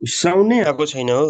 साउन्डै आएको छैन हो।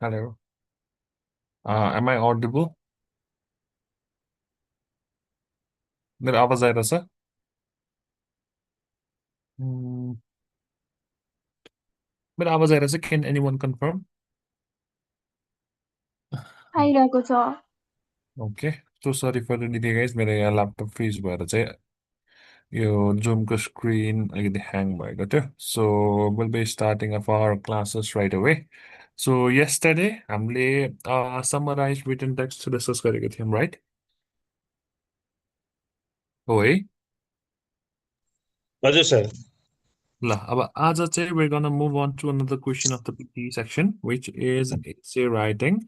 Hello. Am I audible? मेरा आवाज आइरहेछ? Hmm, मेरो आवाज आइरहेछ? Can anyone confirm? आइरहेको छ। Okay. So sorry for the delay guys. मेरो यहाँ ल्यापटप फ्रिज भएर चाहिँ यो जुमको स्क्रिन अलिकति ह्याङ भएको थियो. So we'll be starting of our classes right away. So yesterday हामीले summarized written text डिस्कस गरेको थियौँ, right? हो है? हजुर सर। ल अब आज चाहिँ we're gonna move on to another question of the PTE section, which is essay writing.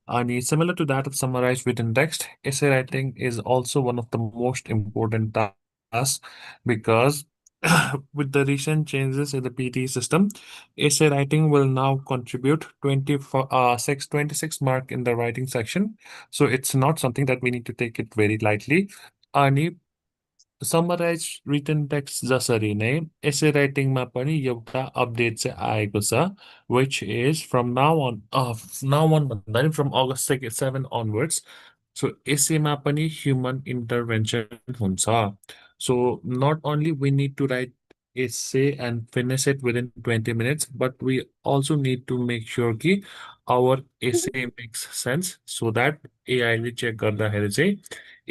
And similar to that of summarized written text, essay writing is also one of the most important tasks because with the recent changes in the PT system, essay writing will now contribute 26 mark in the writing section. So it's not something that we need to take it very lightly. अनि summarise return text जसरी नै एसे राइटिङमा पनि एउटा update चाहिँ आएको छ which is from now on भन्दा नि फ्रम अगस्त 7 अनवर्ड्स सो एसेमा पनि ह्युमन इन्टरभेन्सन हुन्छ so not only we need to write essay and finish it within 20 minutes, but we also need to make sure कि our essay makes sense so that AI ले check गर्दाखेरि चाहिँ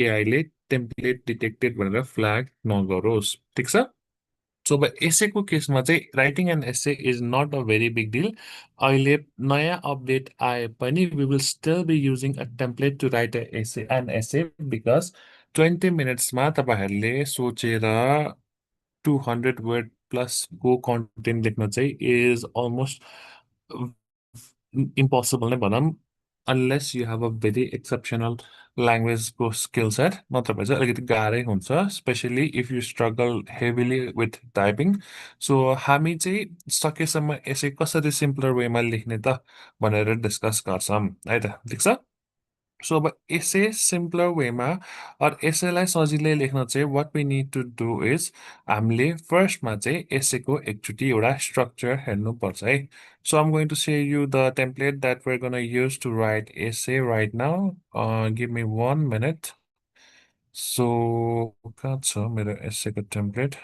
AI ले template detected भनेर flag नगरोस् ठिक छ so अब एसेको केसमा चाहिँ writing and essay is not a very big deal अहिले नयाँ अपडेट आए पनि we will still be using a template to write an essay because 20 मिनट्समा तपाईँहरूले सोचेर 200 वर्ड प्लसको कन्टेन्ट लेख्न चाहिँ इज अलमोस्ट इम्पोसिबल नै भनौँ unless you have a very exceptional ल्याङ्ग्वेजको स्किल सेट नत्र भए चाहिँ अलिकति गाह्रै हुन्छ specially if you struggle heavily with typing so हामी चाहिँ सकेसम्म यसै कसरी सिम्पलर वेमा लेख्ने त भनेर डिस्कस गर्छौँ है त ठिक छ सो अब यसै सिम्पलर वेमा यसैलाई सजिलै लेख्न चाहिँ what we need to do is हामीले फर्स्टमा चाहिँ एसेको एकचोटि एउटा स्ट्रक्चर हेर्नुपर्छ है so I'm going to say you the template that we're gonna use to write essay right now give me 1 minute so कहाँ छ मेरो एसेको टेम्प्लेट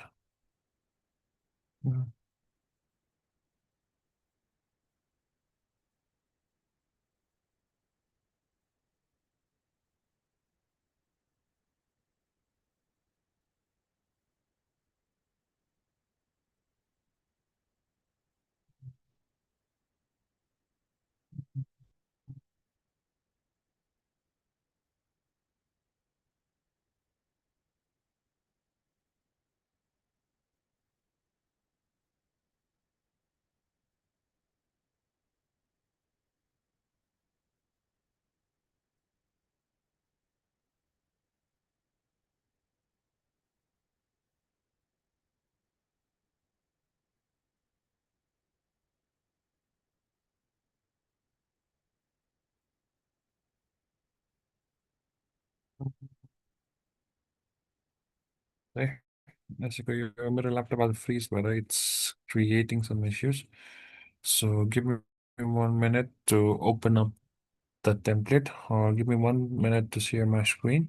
यसैको यो मेरो ल्यापटप आज फ्रिज भएर it's creating some issues so give me 1 minute to open up the template or give me 1 minute to share my screen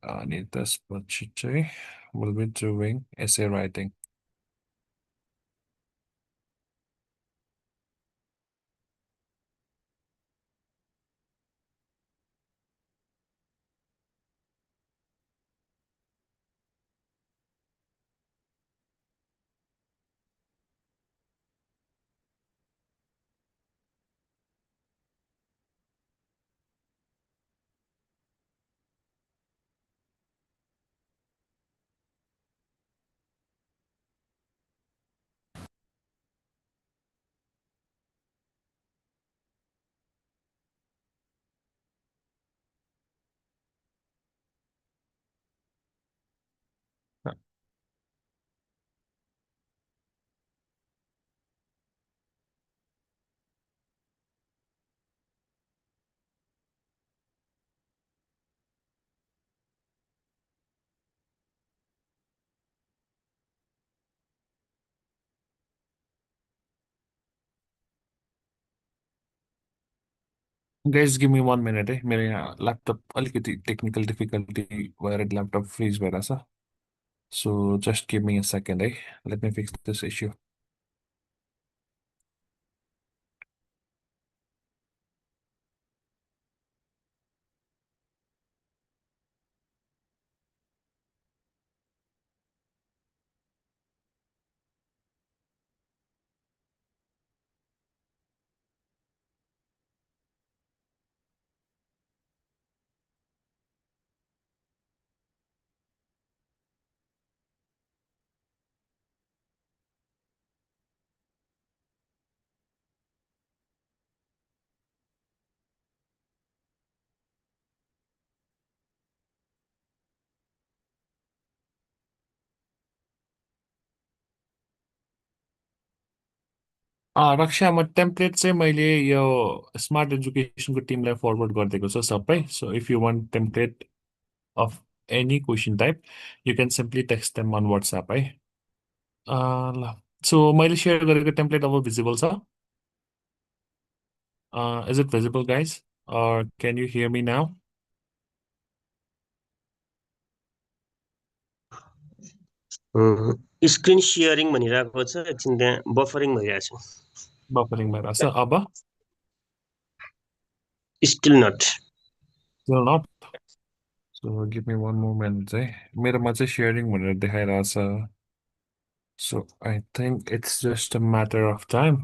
अनि त्यसपछि चाहिँ we'll be doing essay writing. Guys, give me 1 minute है मेरो यहाँ laptop अलिकति technical difficulty भएर laptop freeze भइरहेछ so just give me a second है let me fix this issue Raksha म टेम्प्लेट चाहिँ मैले यो स्मार्ट एजुकेसनको टिमलाई फरवर्ड गरिदिएको छु सबै so if you want template of any question type you can simply text them on WhatsApp है ल सो मैले सेयर गरेको टेम्प्लेट अब भिजिबल छ is it visible guys can you hear me now screen sharing भनिरहेको छ एकछिन त्यहाँ बफरिङ भइरहेको छ बफरिङ भइरहेछ अब still not still not so give me one more minute है मेरोमा चाहिँ सेयरिङ भनेर देखाइरहेछ so I think it's just a matter of time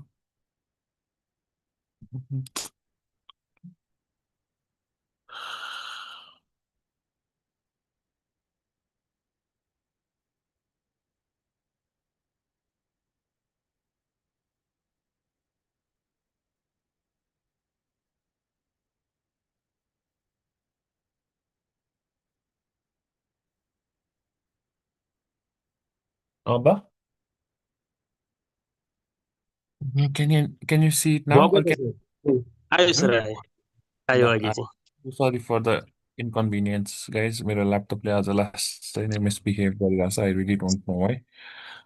अब can you see it now भएको or छ can सर आयो hmm? सर आयो ल अहिले चाहिँ sorry for the inconvenience guys मेरो ल्यापटपले आज लास्ट चाहिँ नै मिसबिहेभ गरिरहेछ I really don't know why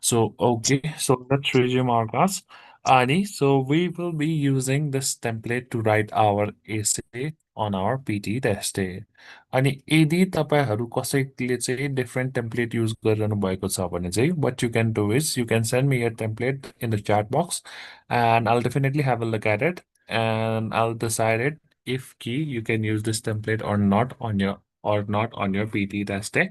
so okay so let's resume our class Ani so we will be using this template to write our essay on our PTE test day अनि यदि तपाईँहरू कसैले चाहिँ different template use गरिरहनु भएको छ भने चाहिँ what you can do is you can send me a template in the chat box and I'll definitely have a look at it and I'll decide it if key you can use this template or not on your PT test day.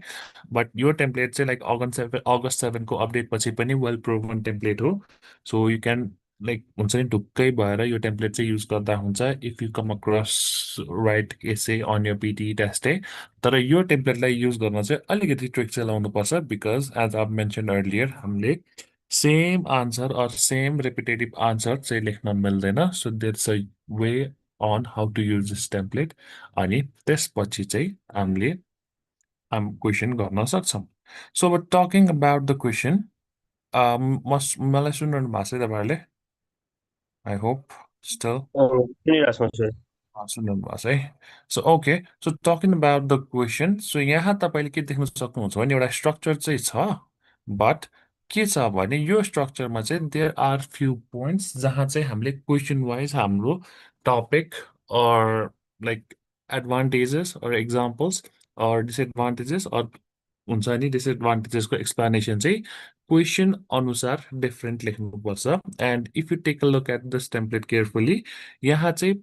But your template say like August 7 को update पछि पनि well proven template हो. So you can like हुन्छ नि ढुक्कै भएर यो template चाहिँ युज गर्दा हुन्छ if you come across write essay on your PTE test day तर यो टेम्प्लेटलाई युज गर्न चाहिँ अलिकति ट्रिक चाहिँ लाउनुपर्छ because as I mention earlier हामीले same answer or same repetitive answer चाहिँ लेख्न मिल्दैन so that's a way on how to use this template अनि त्यसपछि चाहिँ हामीले क्वेसन गर्न सक्छौँ सो अब टकिङ अबाउट द क्वेसन मलाई सुन्नु भएको छ तपाईँहरूले आई होप स्टिल सुनिरहेको छु सर सुन्नु भएको छ है so okay so talking about the question so यहाँ तपाईँले के देख्न सक्नुहुन्छ भने एउटा स्ट्रक्चर चाहिँ छ बट के छ भने यो स्ट्रक्चरमा चाहिँ देयर आर फ्यु पोइन्ट्स जहाँ चाहिँ हामीले क्वेसन वाइज हाम्रो topic or like advantages or examples or disadvantages or हुन्छ नि डिसएडभान्टेजेसको एक्सप्लेनेसन चाहिँ क्वेसन अनुसार डिफरेन्ट लेख्नुपर्छ and if you take a look at this template carefully यहाँ चाहिँ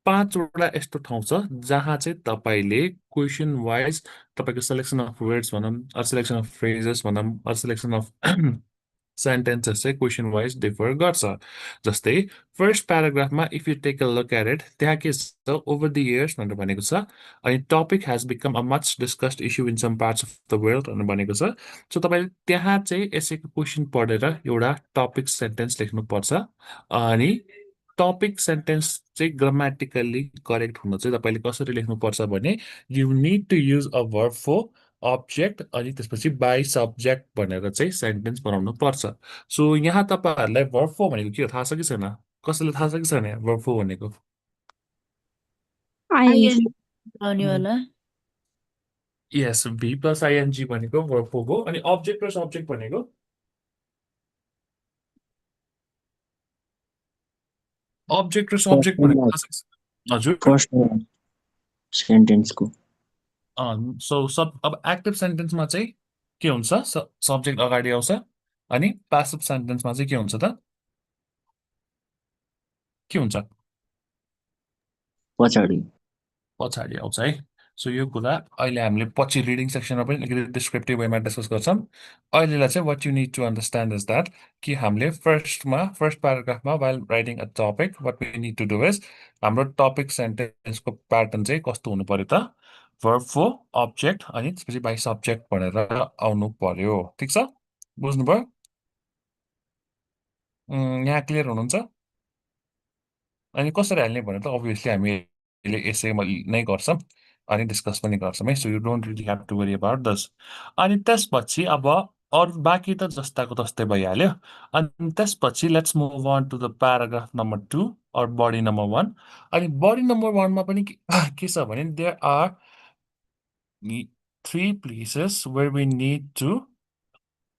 पाँचवटा यस्तो ठाउँ छ जहाँ चाहिँ तपाईँले क्वेसन वाइज तपाईँको सेलेक्सन अफ वर्ड्स भनौँ अर सेलेक्सन अफ फ्रेजेस भनौँ अर सेलेक्सन अफ सेन्टेन्सेस चाहिँ क्वेसन वाइज डिफर गर्छ जस्तै फर्स्ट प्याराग्राफमा if you take a look at it त्यहाँ के छ ओभर द इयर्स भनेर भनेको छ अनि topic has become a much discussed issue in some parts of the world भनेर भनेको छ सो तपाईँले त्यहाँ चाहिँ यसैको क्वेसन पढेर एउटा टपिक सेन्टेन्स लेख्नुपर्छ अनि टपिक सेन्टेन्स चाहिँ ग्रामेटिकल्ली करेक्ट हुन चाहिँ तपाईँले कसरी लेख्नुपर्छ भने you need to use a verb for object अनि त्यसपछि बाई सब्जेक्ट भनेर चाहिँ सेन्टेन्स बनाउनु पर्छ सो यहाँ तपाईँहरूलाई भर्ब फोर भनेको के हो थाहा छ कि छैन कसैलाई थाहा छ कि छैन भर्ब फोर भनेको आइएनजी आउनेवाला यस भी प्लस आइएनजी भनेको भर्ब फोर हो अनि अब्जेक्ट र सब्जेक्ट भनेको अब्जेक्ट र सब्जेक्ट भनेको थाहा छ कि छैन? हजुर फर्स्ट सेन्टेन्सको सो सब अब एक्टिभ सेन्टेन्समा चाहिँ के हुन्छ सब्जेक्ट अगाडि आउँछ अनि पासिभ सेन्टेन्समा चाहिँ के हुन्छ त के हुन्छ पछाडि पछाडि आउँछ है सो यो कुरा अहिले हामीले पछि रिडिङ सेक्सनमा पनि अलिकति डिस्क्रिप्टिभ वेमा डिस्कस गर्छौँ अहिलेलाई चाहिँ what you need to understand is that कि हामीले फर्स्ट प्याराग्राफमा while writing a topic what we need to do is हाम्रो टपिक सेन्टेन्सको प्याटर्न चाहिँ कस्तो हुनु पर्यो त भर्ब फोर अब्जेक्ट अनि त्यसपछि बाई सब्जेक्ट भनेर आउनु पर्यो ठिक छ बुझ्नुभयो यहाँ क्लियर हुनुहुन्छ अनि कसरी हाल्ने भने त अभियसली हामीले यसै नै गर्छौँ अनि डिस्कस पनि गर्छौँ है so you don't really have to worry about this अनि त्यसपछि अब अरू बाँकी त जस्ताको तस्तै भइहाल्यो अनि त्यसपछि let's move on to the paragraph number two or body number one अनि बडी नम्बर वानमा पनि के छ भने there are three places where we need to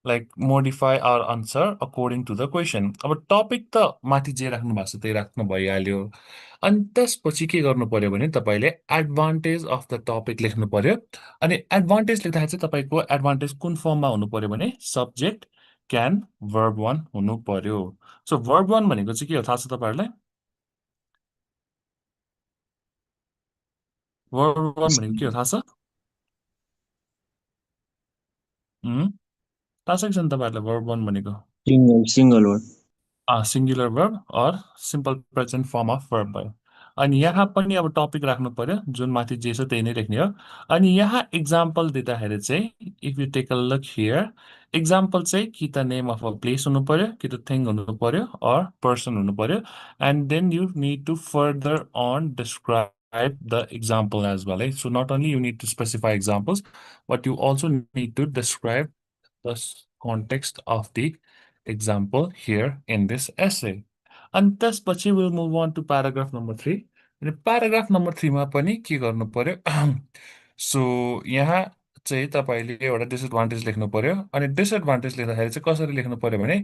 like modify our answer according to the question अब टपिक त माथि जे राख्नु भएको छ त्यही राख्नु भइहाल्यो अनि त्यसपछि के गर्नु पर्यो भने तपाईँले एडभान्टेज अफ द टपिक लेख्नु पर्यो अनि एडभान्टेज लेख्दाखेरि चाहिँ तपाईँको एडभान्टेज कुन फर्ममा हुनु पर्यो भने सब्जेक्ट क्यान भर्ब वान हुनु पर्यो सो भर्ब वान भनेको चाहिँ के हो थाहा छ तपाईँहरूलाई भर्ब वान भनेको के हो थाहा छ थाहा छ कि छैन तपाईँहरूलाई भर्ब वान भनेको single word singular verb or simple present form of verb भयो अनि यहाँ पनि अब टपिक राख्नु पर्यो जुन माथि जे छ त्यही नै लेख्ने हो अनि यहाँ इक्जाम्पल दिँदाखेरि चाहिँ if you take a look here example चाहिँ कि त नेम अफ अ प्लेस हुनु पर्यो कि त थिङ हुनु पर्यो अर पर्सन हुनु पर्यो and then you need to further on describe the example as well है so not only you need to specify examples but you also need to describe the context of the example here in this essay. And त्यसपछि we'll move on to paragraph number 3. अनि paragraph number 3 मा पनि के गर्नु पर्यो so यहाँ चाहिँ तपाईँले एउटा डिसएडभान्टेज लेख्नु पर्यो अनि डिसएडभान्टेज लेख्दाखेरि चाहिँ कसरी लेख्नु पर्यो भने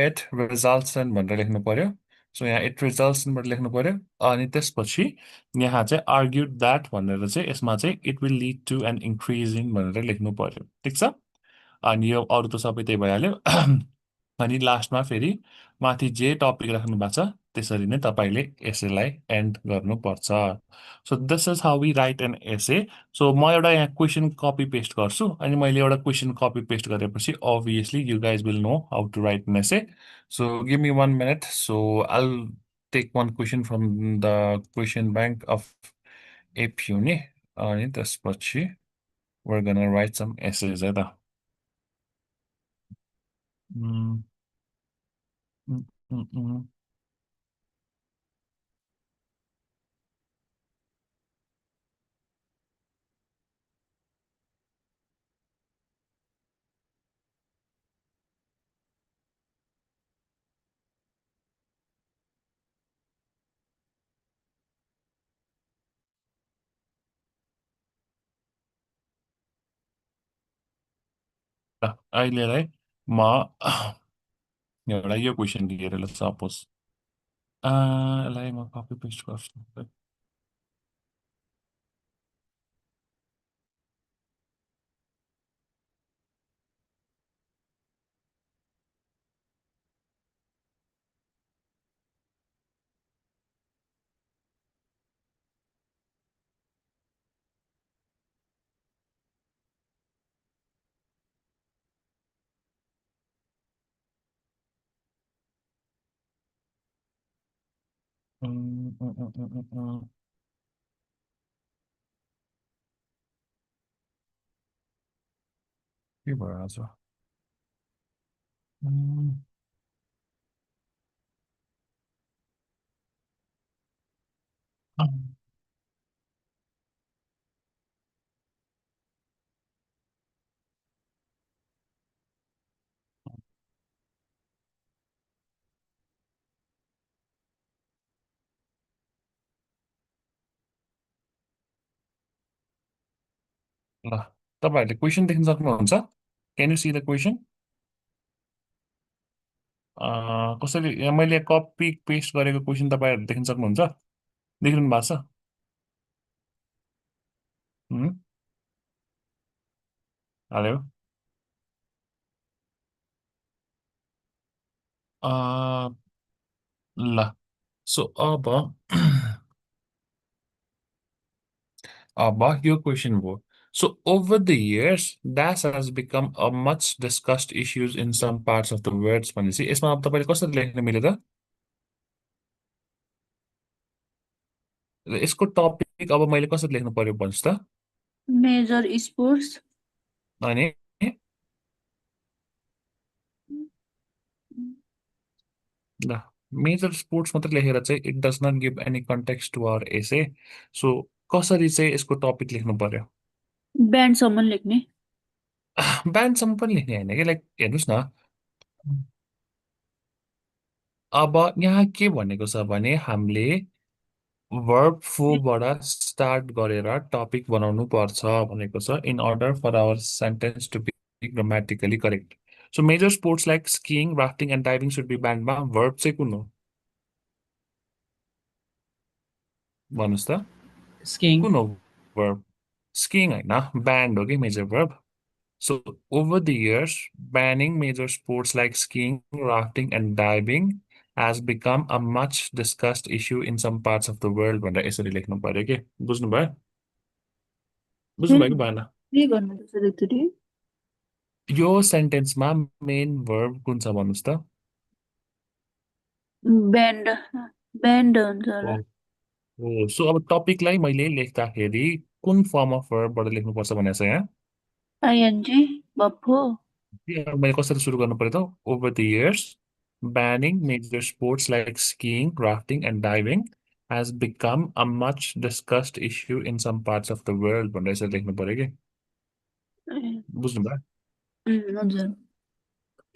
इट रिजल्ट्स इन भनेर लेख्नु पर्यो सो यहाँ इट रिजल्ट्स इनबाट लेख्नु पर्यो अनि त्यसपछि यहाँ चाहिँ आर्ग्युड द्याट भनेर चाहिँ यसमा चाहिँ it will lead to an increase in भनेर लेख्नु पर्यो ठिक छ अनि यो अरू त सबै त्यही भइहाल्यो अनि लास्टमा फेरि माथि जे टपिक राख्नु भएको छ त्यसरी नै तपाईँले एसेलाई एन्ड गर्नुपर्छ so this is how we write an essay so म एउटा यहाँ क्वेसन कपी पेस्ट गर्छु अनि मैले एउटा क्वेसन कपी पेस्ट गरेपछि obviously you guys will know how to write an essay so give me 1 minute so all take one question from the question bank of एप्युनी अनि त्यसपछि we're gonna write some essays है त Mm, mm, mm, mm. ल, अहिलेलाई म एउटा यो क्वेसन दिएर ल सपोज यसलाई म कपी पेस्ट गर्छु के भयो आज ल तपाईँहरूले क्वेसन देख्न सक्नुहुन्छ can you see the question कसैले यहाँ मैले कपी पेस्ट गरेको क्वेसन तपाईँहरू देख्न सक्नुहुन्छ देखिरहनु भएको छ हेलो ल सो अब अब यो क्वेसन भयो So over the years, dash has become a much discussed issues in some parts of the world भनेपछि यसमा अब तपाईँले कसरी लेख्न मिल्यो त यसको टपिक अब मैले कसरी लेख्नु पर्यो भन्नुहोस् त मेजर स्पोर्ट्स अनि ल मेजर स्पोर्ट्स मात्र लेखेर चाहिँ it does not give any context to our essay so कसरी चाहिँ यसको टपिक लेख्नु पर्यो ब्यान्डसम्म लेख्ने ब्यान्डसम्म पनि लेख्ने होइन कि लाइक हेर्नुहोस् न अब यहाँ के भनेको छ भने हामीले वर्ब फोबाट स्टार्ट गरेर टपिक बनाउनु पर्छ भनेको छ in order for our sentence to be grammatically correct so major sports like skiing rafting and diving should be ब्यान्डमा वर्ब चाहिँ कुन हो भन्नुहोस् त Skiing. कुन हो वर्ब स्किइङ होइन ब्यान्ड हो कि major verb So over the years, banning major sports like skiing, rafting, and diving has become a much discussed issue in some parts of the world भनेर यसरी लेख्नु पर्यो के बुझ्नुभयो बुझ्नुभयो कि भएन के गर्नु पर्छ रेक्टरी यो सेन्टेन्समा मेन वर्ब कुन छ भन्नुहोस् त ब्यान्ड ब्यान्ड हुन्छ होला हो सो अब टपिकलाई मैले लेख्दाखेरि कुन फर्म अफ वर्बबाट लेख्नुपर्छ भनेको छ यहाँ आइएनजी बफो अब मैले कसरी सुरु गर्नु पर्यो त over the years banning major sports like skiing, rafting, and diving has become a much discussed issue in some parts of the world भनेर यसरी लेख्नु पर्यो कि बुझ्नुभयो हजुर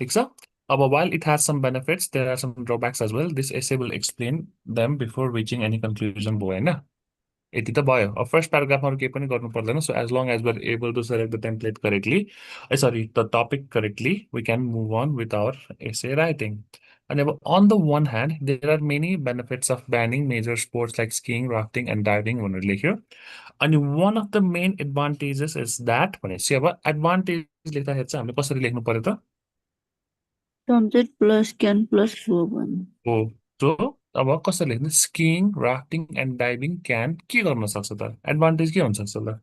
ठिक छ अब while it has some benefits there are some drawbacks as well this essay will explain them before reaching any conclusion भयो होइन यति त भयो अब फर्स्ट प्याराग्राफमा अरू केही पनि गर्नु पर्दैन so as long as we're able to select the template correctly sorry the topic correctly we can move on with our essay writing अनि अब on the one hand there are many benefits of banning major sports like skiing rafting and diving भनेर लेख्यो अनि one of the main advantages is that भनेपछि अब advantage लेख्दाखेरि चाहिँ हामीले कसरी लेख्नु पर्यो त सब्जेक्ट प्लस क्यान प्लस हो भन्नु हो सो अब कसरी लेख्नु skiing rafting and diving can के गर्न सक्छ त एडभान्टेज के हुन सक्छ त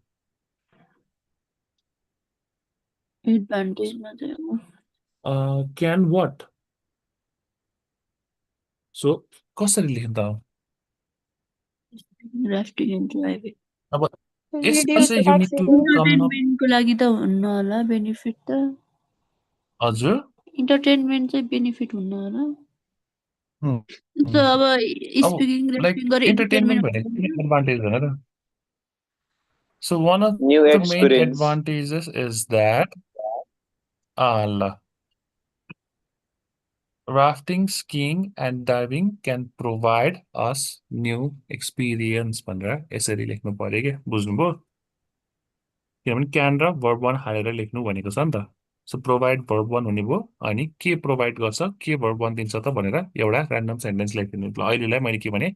एडभान्टेजमा चाहिँ क्यान वाट सो कसरी लेख्दा राष्ट्रिय एन्ड ड्राइभिङ अब यसमा चाहिँ you need to come up इन्टरटेनमेन्टको लागि त हुन्न होला बेनिफिट त हजुर इन्टरटेनमेन्ट चाहिँ बेनिफिट हुन्न होला हुँ, त हुँ। अब अब स्पिकिङ लाइक रेस्पिङ गरेर इन्टरटेनमेन्ट इन्टरटेनमेन्ट भनेको एडभान्टेज होइन त so one of New the main experience. Advantages is that ल rafting skiing and diving can provide us new experience भनेर यसरी लेख्नु पर्यो कि बुझ्नुभयो किनभने क्यान र वर्ब वान हालेर लेख्नु भनेको छ नि त सो प्रोभाइड भर्ब 1 हुने भयो अनि के प्रोभाइड गर्छ के भर्ब 1 दिन्छ त भनेर एउटा ऱ्यान्डम सेन्टेन्स लेखिदिनु ल अहिलेलाई मैले के भने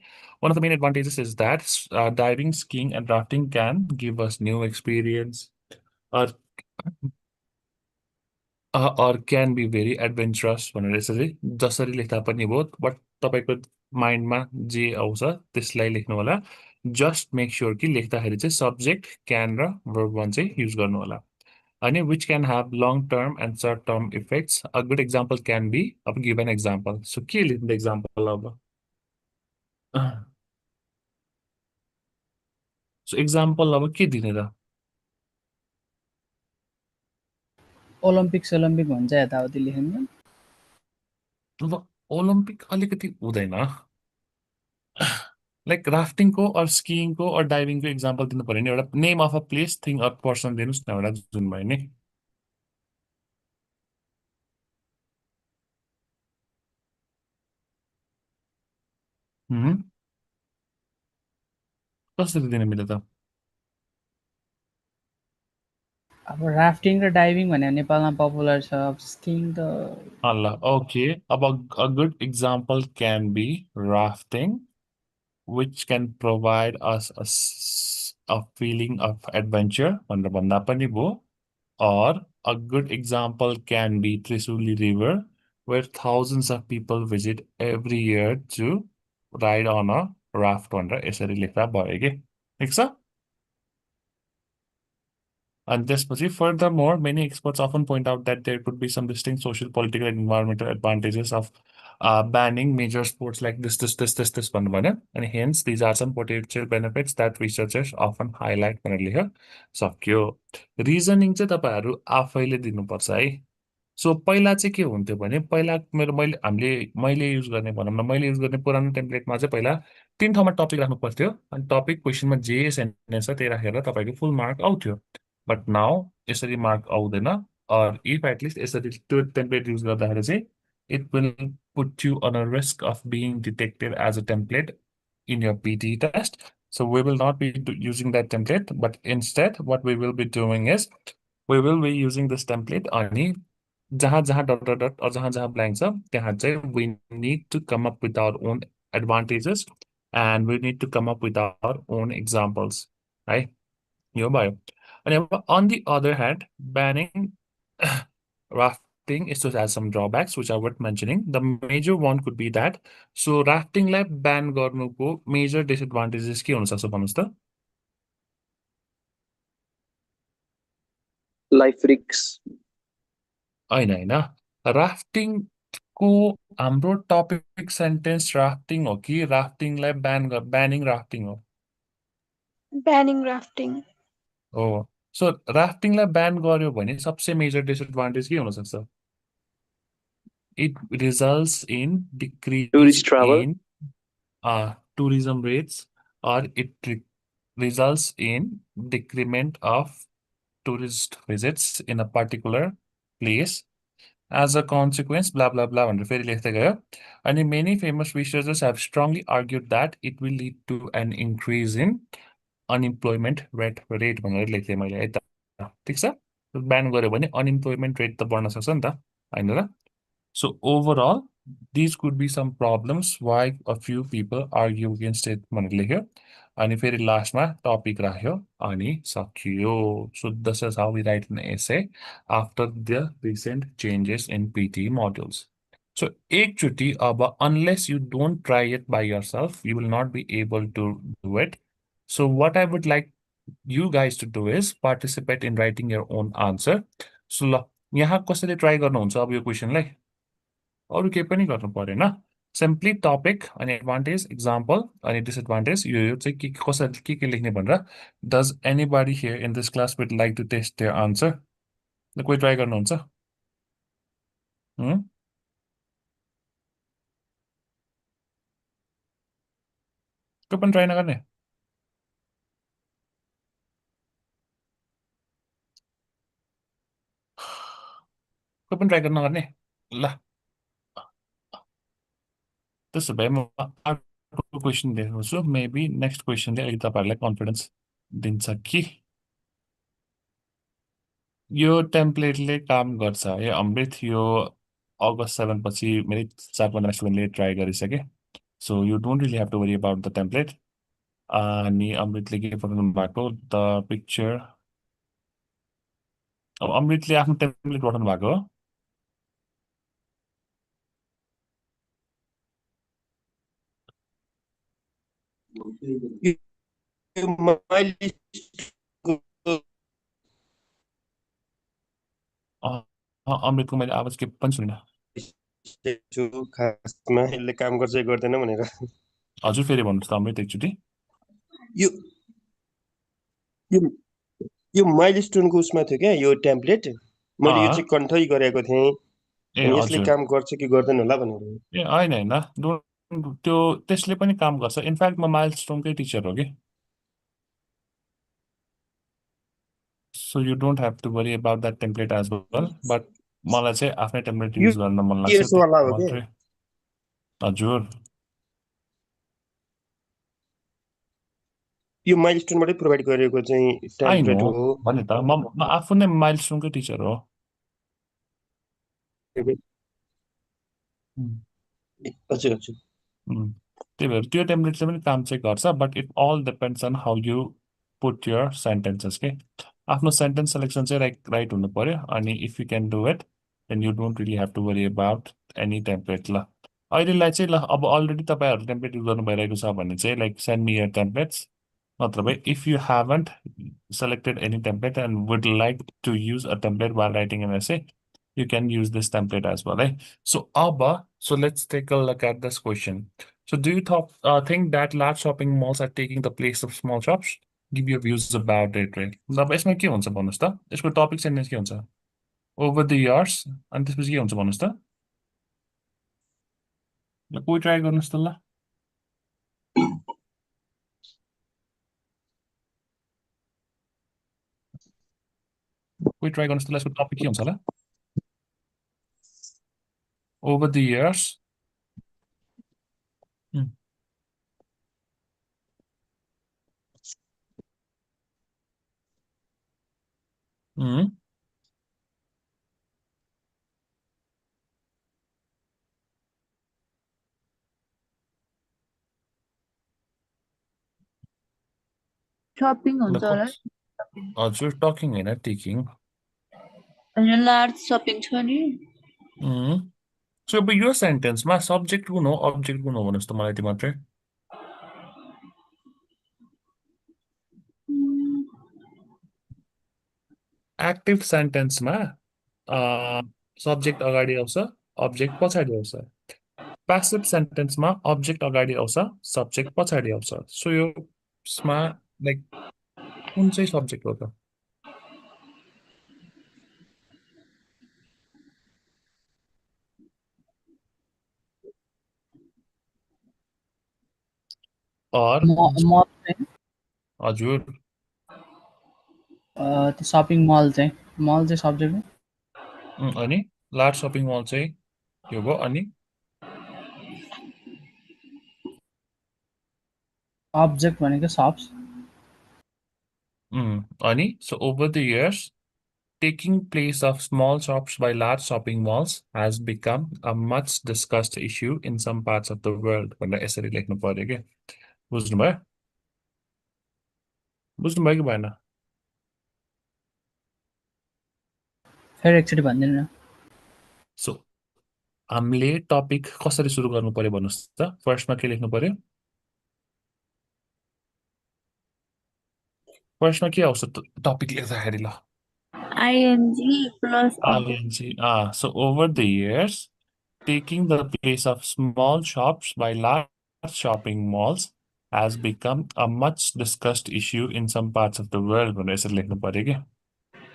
one of the main advantages is that diving, skiing and rafting can give us new experience or can be very adventurous भनेर यसरी जसरी लेख्दा पनि भयो बट तपाईको माइन्डमा जे आउँछ त्यसलाई लेख्नु होला जस्ट मेक श्योर कि लेख्दाखेरि चाहिँ सब्जेक्ट क्यान र verb 1 चाहिँ युज गर्नु होला अनि which can have long term and short term effects. A good example can be अब give an example. So के लेख्ने example अब so example अब के दिने त ओलम्पिक सोलम्पिक हुन्छ यताउति लेख्नु अब ओलम्पिक अलिकति हुँदैन लाइक राफ्टिङको अर स्किइङको अर डाइभिङको एक्जाम्पल दिनु पर्यो नि एउटा name of a place thing or person दिनुस् न एउटा जुन भयो नि कसरी दिनु मिल्यो त अब राफ्टिङ र डाइभिङ भने नेपालमा पपुलर छ अब स्किङ त ल ओके अब a good example can be rafting which can provide us a feeling of adventure भनेर भन्दा पनि भयो or a good example can be Trisuli River where thousands of people visit every year to ride on a raft भनेर यसरी लेख्दा भयो के ठिक छ And त्यसपछि furthermore, many experts often point out that there could be some distinct social, political, and environmental advantages of banning major sports like this भन्नु भएन अनि hence these are some potential benefits that researchers often highlight भनेर लेख्यो सक्यो reasoning चाहिँ तपाईहरु आफैले दिनुपर्छ है सो पहिला चाहिँ के हुन्थ्यो भने पहिला मैले युज गर्ने भनौँ न मैले युज गर्ने पुरानो टेम्प्लेटमा चाहिँ पहिला तीन ठाउँमा टपिक राख्नु पर्थ्यो अनि टपिक क्वेशनमा जे सेन्टेन्स छ त्यही राखेर तपाईको फुल मार्क आउँथ्यो बट नाउ यसरी मार्क आउँदैन or if at least यसरी त्यो टेम्प्लेट युज गर्दाखेरि चाहिँ it will put you on a risk of being detected as a template in your PTE test. So we will not be using that template, but instead what we will be doing is we will be using this template अनि जहाँ जहाँ dot dot dot और जहाँ जहाँ blank छ त्यहाँ चाहिँ we need to come up with our own advantages and we need to come up with our own examples है यो भयो अनि अब on the other hand banning rafting is to have some drawbacks which are worth mentioning the major one could be that so rafting लाई ban गर्नुको major disadvantages के हुन सक्छ भन्नुस् त life risks हैन राफ्टिङ को हाम्रो टपिक सेन्टेन्स राफ्टिङ हो कि राफ्टिङ लाई banning राफ्टिङ हो banning rafting हो सो राफ्टिङ लाई ban गर्यो भने सबसे मेजर डिसएडभान्टेज के हुन सक्छ it results in decrease Tourist travel. in tourism rates or it results in decrement of tourist visits in a particular place as a consequence blah blah blah भनेर फेरि लेख्दै गयो अनि many famous researchers have strongly argued that it will lead to an increase in unemployment rate भनेर लेख्थे मैले है त ठीक छ ब्यान गर्यो भने अनइम्प्लोइमेन्ट रेट त बढ्न सक्छ नि त हैन र So overall, these could be some problems why a few people argue against it भनेर लेख्यो अनि फेरि लास्टमा टपिक राख्यो अनि सकियो so this is how we write an essay after the recent changes in PTE modules so एकचोटी अब unless you don't try it by yourself you will not be able to do it so what I would like you guys to do is participate in writing your own answer so ल यहाँ कसरी try गर्नुहुन्छ अब यो क्वेशनलाई अरु केही पनि गर्नु परेन सिम्पली टपिक अनि एडभान्टेज एक्जाम्पल अनि डिसएडभान्टेज यो चाहिँ के कसरी के लेख्ने भनेर does anybody here in this class would like to test their answer कोही ट्राई गर्नुहुन्छ कोही पनि ट्राई नगर्ने कोही पनि ट्राई नगर्ने ल त्यसो भए म अर्को क्वेसन देखाउँछु मेबी नेक्स्ट क्वेसनले अलिक तपाईँहरूलाई कन्फिडेन्स दिन्छ कि यो टेम्प्लेटले काम गर्छ है अमृत यो अगस्त 7 पछि मैले 4-15 स्टुडेन्टले ट्राई गरिसके so you don't really have to worry about the template अनि अमृतले के पठाउनु भएको द पिक्चर अब अमृतले आफ्नो टेम्प्लेट पठाउनु भएको हो अमृतको मैले आवाज के पनि सुनिनँ खासमा यसले काम गर्छ कि गर्दैन भनेर हजुर फेरि भन्नुहोस् त अमृत एकचोटि यो यो माइलस्टोनको उसमा थियो क्या यो टेम्प्लेट मैले यो चाहिँ कन्ठै गरेको थिएँ ए अनि यसले हजुर काम गर्छ कि गर्दैन होला भनेर ए होइन होइन त्यो त्यसले पनि काम गर्छ इनफ्याक्ट म माइलस्टोनकै टिचर हो कि so you don't have to worry about that template as well but मलाई चाहिँ आफ्नै टेम्प्लेट युज गर्न मन लाग्छ PS वाला हो मात्रै हजुर यो माइलस्टोनबाटै प्रोभाइड गरेको चाहिँ आई नो टेम्प्लेट हो भने त म आफू नै माइलस्टोनकै टिचर हो हजुर हजुर त्यही भएर त्यो टेम्प्लेटले पनि काम चाहिँ गर्छ but it all depends on how you put your sentences के आफ्नो सेन्टेन्स सेलेक्सन चाहिँ राइट हुनु पर्यो अनि if you can do it then you don't really have to worry about any template ल अहिलेलाई चाहिँ ल अब अलरेडी तपाईँहरू टेम्प्लेट युज गर्नु भइरहेको छ भने चाहिँ like send me your templates नत्र भए if you haven't selected any template and would like to use a template while writing an essay, you can use this template as well. Right? So, Abba, so let's take a look at this question. So, do you think that large shopping malls are taking the place of small shops? Give your views about it, right? अब यसमा के हुन्छ भन्नुहोस् त यसको topic sentence के हुन्छ over the years अनि त्यसपछि के हुन्छ भन्नुहोस् त ल कोही ट्राई गर्नुहोस् त ल कोही ट्राई गर्नुहोस् त ल यसको टपिक के हुन्छ होला over the years. Shopping हुन्छ होला हजुर टकिङ होइन टेकिङ होइन लार्ज सपिङ छ नि सो अब यो सेन्टेन्समा सब्जेक्ट कुन हो अब्जेक्ट कुन हो भन्नुहोस् त मलाई त्यो मात्रै एक्टिभ सेन्टेन्समा सब्जेक्ट अगाडि आउँछ अब्जेक्ट पछाडि आउँछ प्यासिभ सेन्टेन्समा अब्जेक्ट अगाडि आउँछ सब्जेक्ट पछाडि आउँछ सो यसमा लाइक कुन चाहिँ सब्जेक्ट हो त हजुर त्यो सपिङ मल चाहिँ सब्जेक्ट अनि लार्ज सपिङ मल चाहिँ यो भयो अनि अब्जेक्ट भनेको शप्स अनि so over the years taking place of small shops by large shopping malls has become a much discussed issue in some parts of the world भनेर यसरी लेख्नु पर्यो के बुझ्नुभयो बुझ्नुभयो कि भएन फेरि एकचोटि भनिदिनु न सो हामीले टपिक कसरी सुरु गर्नु पर्यो भन्नुहोस् त फर्स्टमा के लेख्नु पर्यो फर्स्टमा के आउँछ टपिक लेख्दाखेरि ल ing plus ing so over the years taking the place of small shops by large shopping malls has become a much discussed issue in some parts of the world भनेर यसरी लेख्नु पर्यो के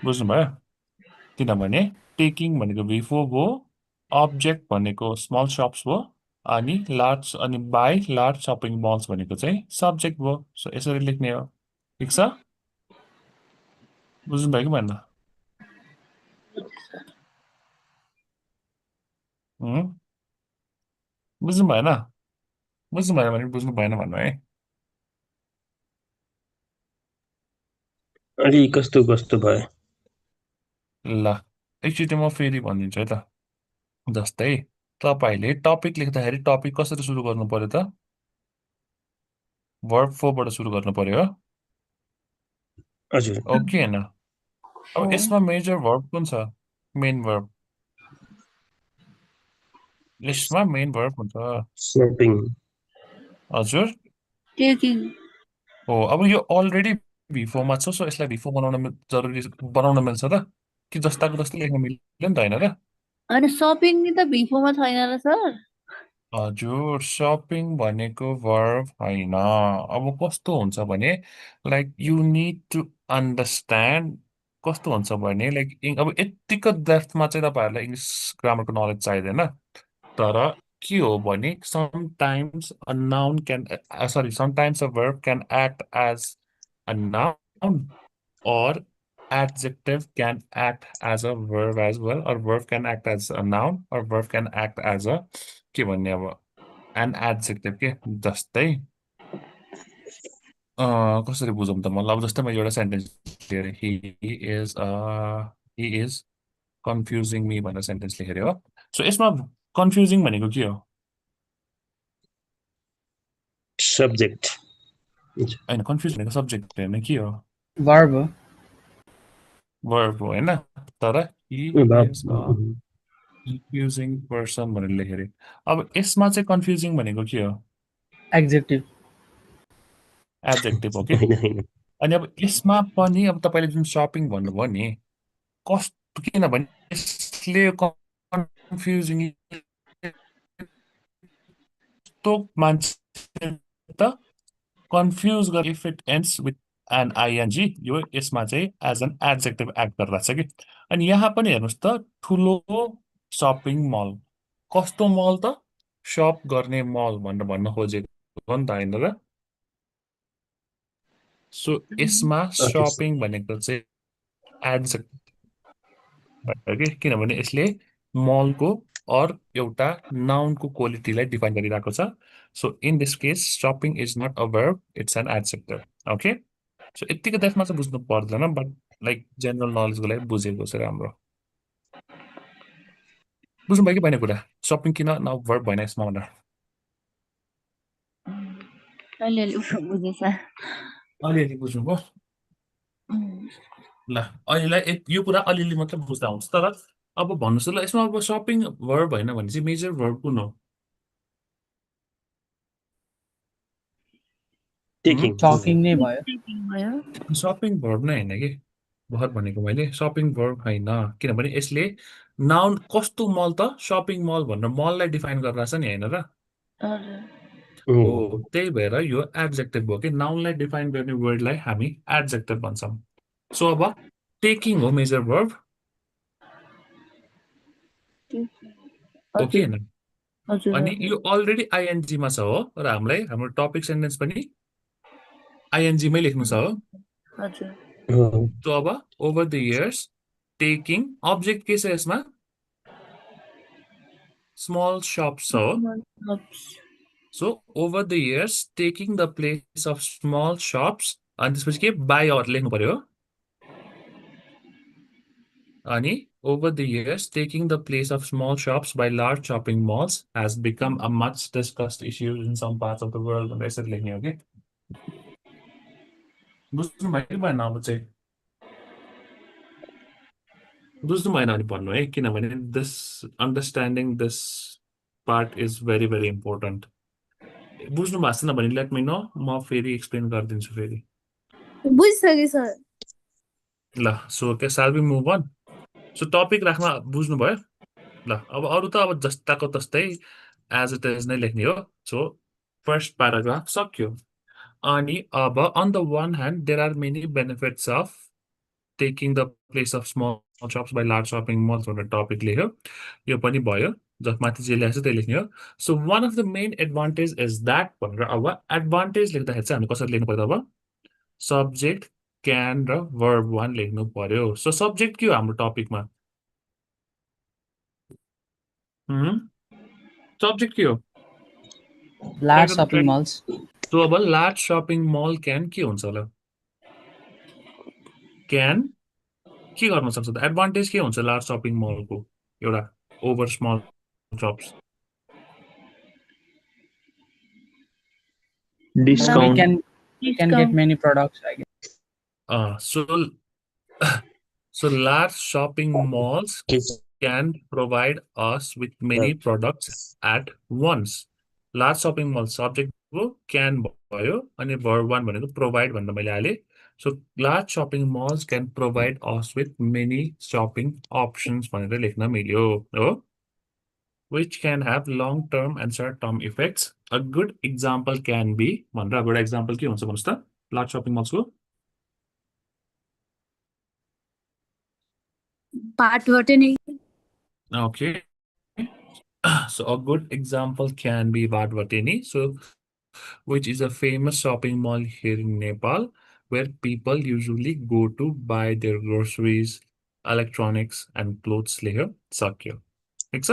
बुझ्नुभयो किनभने टेकिङ भनेको बिफोर भयो object भनेको स्मल सप्स भयो अनि बाई लार्ज सपिङ मल्स भनेको चाहिँ सब्जेक्ट भयो सो यसरी लेख्ने हो ठिक छ बुझ्नुभयो कि भएन बुझ्नु भएन बुझ्नु भएन भने बुझ्नु भएन भन्नु है अलि कस्तो कस्तो भयो ल एकचोटि म फेरि भनिदिन्छु है त जस्तै तपाईँले टपिक लेख्दाखेरि टपिक कसरी सुरु गर्नु पर्यो त वर्ब 4 बाट सुरु गर्नु पर्यो हो हजुर ओके हैन अब यसमा मेजर वर्ब कुन छ मेन वर्ब लिस्टमा मेन वर्ब हुन्छ शपिङ हजुर Taking. हो अब यो अलरेडी V4 मा छ सो यसलाई V4 बनाउन मिल्छ त कि जस्ताको जस्तै लेख्न मिल्यो नि त हैन र अनि shopping नि त B4 मा छैन र सर हजुर सपिङ भनेको वर्ब होइन अब कस्तो हुन्छ भने like you need to understand कस्तो हुन्छ भने लाइक अब यत्तिको डेप्थमा चाहिँ तपाईँहरूलाई इङ्ग्लिस ग्रामरको नलेज चाहिँदैन तर के हो भने sometimes a noun can sorry sometimes a verb can act as a noun or adjective can act as a verb as well or verb can act as a noun or verb can act as a के भन्ने अब an adjective के जस्तै कसरी बुझौँ त मलाई अब जस्तै मैले एउटा सेन्टेन्स लिएर he is confusing me भनेर सेन्टेन्स लेखेर हो सो यसमा कन्फ्युजिङ भनेको के हो सब्जेक्ट होइन कन्फ्युज भनेको सब्जेक्ट होइन के हो Verb हो वर्ब हो होइन तर he is a confusing person भनेर लेखेर अब यसमा चाहिँ कन्फ्युजिङ भनेको के हो adjective एडजेक्टिभ हो कि होइन अनि अब यसमा पनि अब तपाईँले जुन सपिङ भन्नुभयो नि कस्तो किनभने यसले कन्फ्युजिङ यस्तो मान्छे त कन्फ्युज गर if it ends with an ING यो यसमा चाहिँ एज एन एडजेक्टिभ एक्ट गरिरहेको छ कि अनि यहाँ पनि हेर्नुहोस् त ठुलो सपिङ मल कस्तो मल त सप गर्ने मल भनेर भन्न खोजेको हो नि त होइन र सो यसमा सपिङ भनेको चाहिँ एडजेक्टिभ कि किनभने यसले मलको अर एउटा नाउनको क्वालिटीलाई डिफाइन गरिरहेको छ so in this case shopping is not a verb it's an adjective okay so यत्तिको डेफमा चाहिँ बुझ्नु पर्दैन बट लाइक जेनरल नलेजको लागि बुझेको चाहिँ राम्रो बुझ्नुभयो कि भएन कुरा सपिङ किन न verb भएन यसमा भनेर अलिअलि बुझेँ सर अलिअलि बुझ्नुभयो ल अहिलेलाई यो कुरा अलिअलि मात्रै बुझ्दा हुन्छ तर अब भन्नुहोस् ल यसमा अब सपिङ verb होइन भने चाहिँ मेजर verb कुन हो टेकिङ talking नै भयो Taking भयो सपिङ verb नै होइन कि भर भनेको मैले सपिङ verb होइन किनभने यसले नाउन कस्तो मल त सपिङ मल भनेर मललाई डिफाइन गरिरहेछ नि होइन र हजुर हो त्यही भएर यो एडजेक्टिभ हो कि नाउनलाई डिफाइन गर्ने वर्डलाई हामी एडजेक्टिभ भन्छौँ सो अब टेकिङ हो मेजर verb हो कि होइन हजुर अनि यो अलरेडी आइएनजीमा छ हो र हामीलाई हाम्रो टपिक सेन्टेन्स पनि आइएनजीमै लेख्नु छ हो हजुर सो अब over the years taking object के छ यसमा स्मल शप्स हो so over the years taking the place of small shops अनि त्यसपछि के बाई लेख्नु पर्यो हो अनि over the years, taking the place of small shops by large shopping malls has become a much discussed issue in some parts of the world. भनेर यसरी लेख्ने हो कि बुझ्नु भयो कि भएन अब चाहिँ बुझ्नु भएन भने भन्नु है किनभने this understanding this part is very very important बुझ्नु भएको छैन भने लेट मी नो म फेरि एक्सप्लेन गरिदिन्छु फेरि बुझिसकेँ सर ल सो के shall we move on so topic राख्न बुझ्नुभयो ल अब अरू त अब जस्ताको तस्तै एज इट इज नै लेख्ने हो सो फर्स्ट प्याराग्राफ सक्यो अनि अब on the one hand there are many benefits of taking the place of small shops by large shopping malls भनेर टपिक लेख्यो यो पनि भयो जसमाथि जे लेखेको छ त्यही लेख्ने हो so one of the main advantage is that भनेर अब एडभान्टेज लेख्दाखेरि चाहिँ हामी कसरी लेख्नु पर्यो अब सब्जेक्ट क्यान र वर्ब वान लेख्नु पर्यो सो सब्जेक्ट के हो हाम्रो टपिकमा सब्जेक्ट के हो large shopping malls सो अब लार्ज सपिङ मल क्यान के हुन्छ होला क्यान के गर्न सक्छ त एडभान्टेज के हुन्छ लार्ज सपिङ मलको एउटा over small shops Discount. We can get Discount. many products, I guess. So large shopping malls can provide us with many products at once. Large shopping mall subject can भयो अनि verb 1 भनेको provide भन्दा मैले हाले. So large shopping malls can provide us with many shopping options भनेर लेख्न मिल्यो हो which can have long term and short term effects. A good example can be भनेर एउटा example के हुन्छ भन्नुस् त large shopping malls को पाठबाट नै Okay. So a good example can be Vadvateni, so which is a famous shopping mall here in Nepal, where people usually go to buy their groceries, electronics, and clothes later. Sakyo. Right?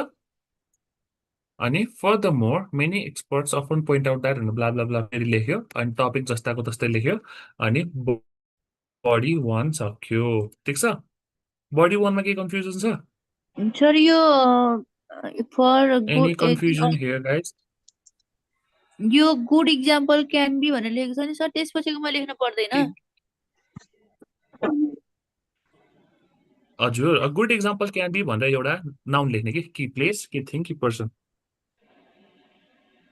And furthermore, many experts often point out that blah blah blah here and topic just here and body one sakyo. Right? Body one ma ke confusion sir? Sir, यो for a Any good confusion here, guys? यो good example can be भनेर लेखेको छ नि sir त्यसपछिको म लेख्न पर्दैन हजुर a good example can be भनेर एउटा नाउन लेख्ने कि प्लेस कि थिङ कि पर्सन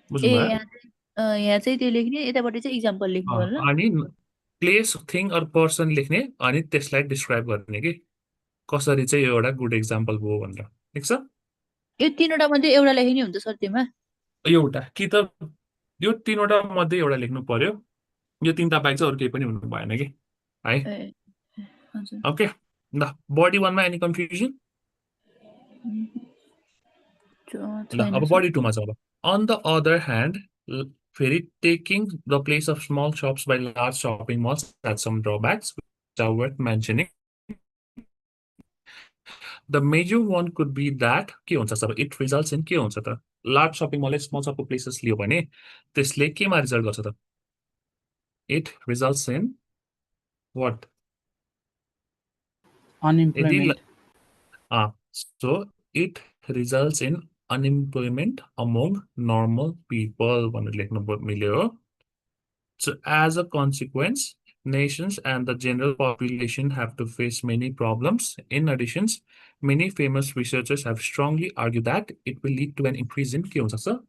बुझ्नु भयो यहाँ चाहिँ त्यो लेख्ने यतापट्टि चाहिँ एक्जाम्पल लेख्नु होला अनि प्लेस थिङ अर पर्सन लेख्ने अनि त्यसलाई डिस्क्राइब गर्ने कि कसरी चाहिँ यो एउटा गुड एक्जाम्पल भयो भनेर ठिक छ यो तीनवटा मध्ये एउटा लेख्ने हुन्छ सर त्यसमा एउटा कि त यो तीनवटा मध्ये एउटा लेख्नु पर्यो यो तीनटा बाहेक चाहिँ अरु केही पनि हुनु भएन कि है हजुर ओके ल बडी 1 मा एनी कन्फ्युजन ल अब बडी 2 मा छ अब on the other hand फेरि taking the place of small shops by large shopping malls has some drawbacks which are worth mentioning. The major one could be that के हुन्छ sir it results in के हुन्छ त large shopping mall small shop places लियो भने त्यसले केमा result गर्छ त it results in what Unemployment. So it results in unemployment among normal people भनेर लेख्नु मिल्यो So as a consequence, nations and the general population have to face many problems. In addition, many famous researchers have strongly argued that it will lead to an increase in के हुन्छ sir?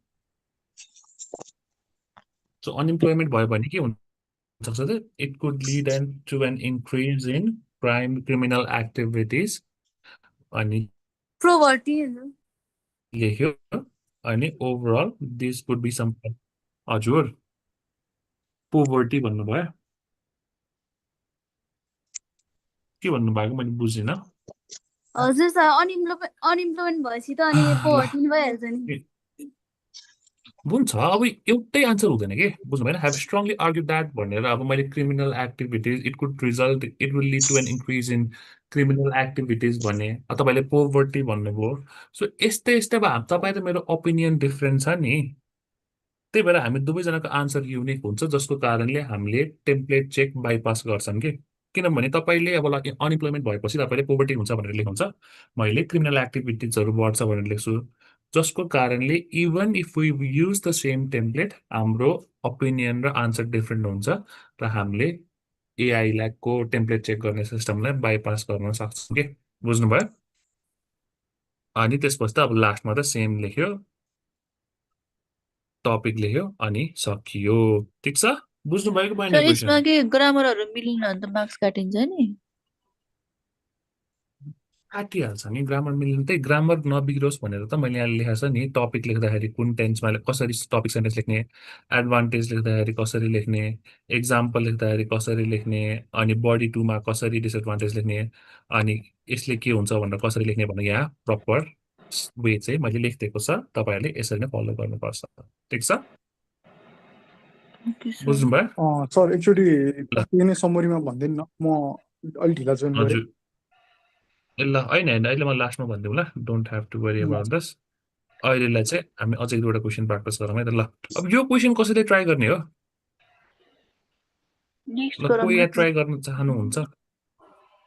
So unemployment भयो भने के हुन्छ sir? It could lead to an increase in criminal activities. अनि poverty लेख्यो अनि overall this could be some हजुर पोभर्टी भन्नुभयो के भन्नुभएको मैले बुझिन हजुर सर अनइम्प्लोयमेन्ट भएपछि त अनि पोभर्टी भइहाल्छ नि हुन्छ अब एउटै आन्सर हुँदैन के बुझ्नु भएन have strongly argued that भनेर अब मैले criminal activities it will lead to an increase in criminal activities भने तपाईले पोभर्टी भन्नुभयो सो यस्तै अब तपाईँ र मेरो ओपिनियन डिफरेन्ट छ नि त्यही भएर हामी दुवैजनाको आन्सर युनिक हुन्छ जसको कारणले हामीले टेम्प्लेट चेक बाइपास गर्छन् के किनभने तपाईले अब अनइम्प्लोयमेन्ट भएपछि तपाईले पोभर्टी हुन्छ भनेर लेख्नुहुन्छ मैले क्रिमिनल एक्टिभिटिजहरु बढ्छ भनेर लेख्छु जसको कारणले even if we use the same template हाम्रो ओपिनियन र आन्सर डिफरेन्ट हुन्छ र हामीले एआई लाई को टेम्प्लेट चेक गर्ने सिस्टमलाई बाइपास गर्न सक्छौं के बुझ्नुभयो अनि त्यसपछि त अब लास्टमा त सेम लेख्यो टपिक लेख्यो अनि सकियो ठीक छ बुझ्नु भएको भएन सर क्वेशन यसमा के ग्रामरहरु मिलेन भने त मार्क्स काटिन्छ नि काटिहाल्छ नि ग्रामर मिल्नु त्यही ग्रामर नबिग्रोस् भनेर त मैले यहाँ लेखेको छ नि टपिक लेख्दाखेरि कुन टेन्समा कसरी टपिक सेन्टेन्स लेख्ने एडभान्टेज लेख्दाखेरि कसरी लेख्ने एक्जाम्पल लेख्दाखेरि कसरी लेख्ने अनि बडी 2 मा कसरी डिसएडभान्टेज लेख्ने अनि यसले के हुन्छ भनेर कसरी लेख्ने भनेर यहाँ प्रपर वे चाहिँ मैले लेखिदिएको छ तपाईहरुले यसरी नै फलो गर्नुपर्छ ठीक छ बुझ्नु भयो सर एकचोटि त्यही नै समरीमा भन्दिनु न म अलि ढिला जोइन गरे हजुर ल हैन अहिले म लास्टमा भन्दिउँ ल don't have to worry about this अहिलेलाई चाहिँ हामी अझै दुईवटा क्वेशन प्र्याक्टिस गरौँ है त ल अब यो क्वेशन कसैले ट्राई गर्ने हो नेक्स्ट ल गरौँ कोही न यहाँ ट्राई गर्न चाहनुहुन्छ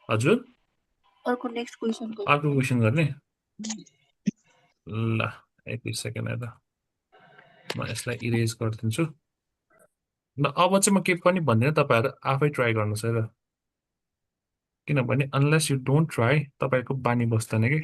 हजुर अर्को नेक्स्ट क्वेसनको अर्को क्वेसन गर्ने ल एक सेकेन्ड हेर म यसलाई इरेज गरिदिन्छु ल अब चाहिँ म के पनि भन्दिनँ तपाईँहरू आफै ट्राई गर्नुहोस् है र किनभने अनलेस यु डोन्ट ट्राई तपाईँको बानी बस्दैन कि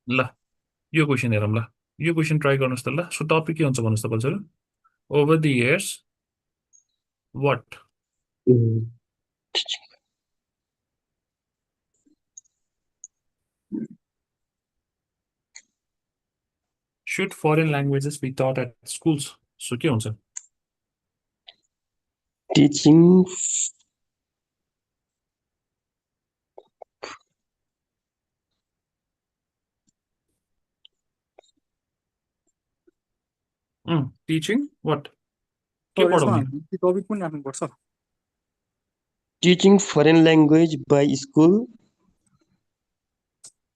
ल यो क्वेसन हेरौँ ल यो क्वेसन ट्राई गर्नुहोस् त ल सो टपिक के हुन्छ भन्नुहोस् त बल्छहरू over the years what should foreign languages be taught at schools so के हुन्छ टिचिङ टिचिङ वाट के तर यसमा पढाउने हामीले टपिक पनि राख्नुपर्छ teaching foreign language by school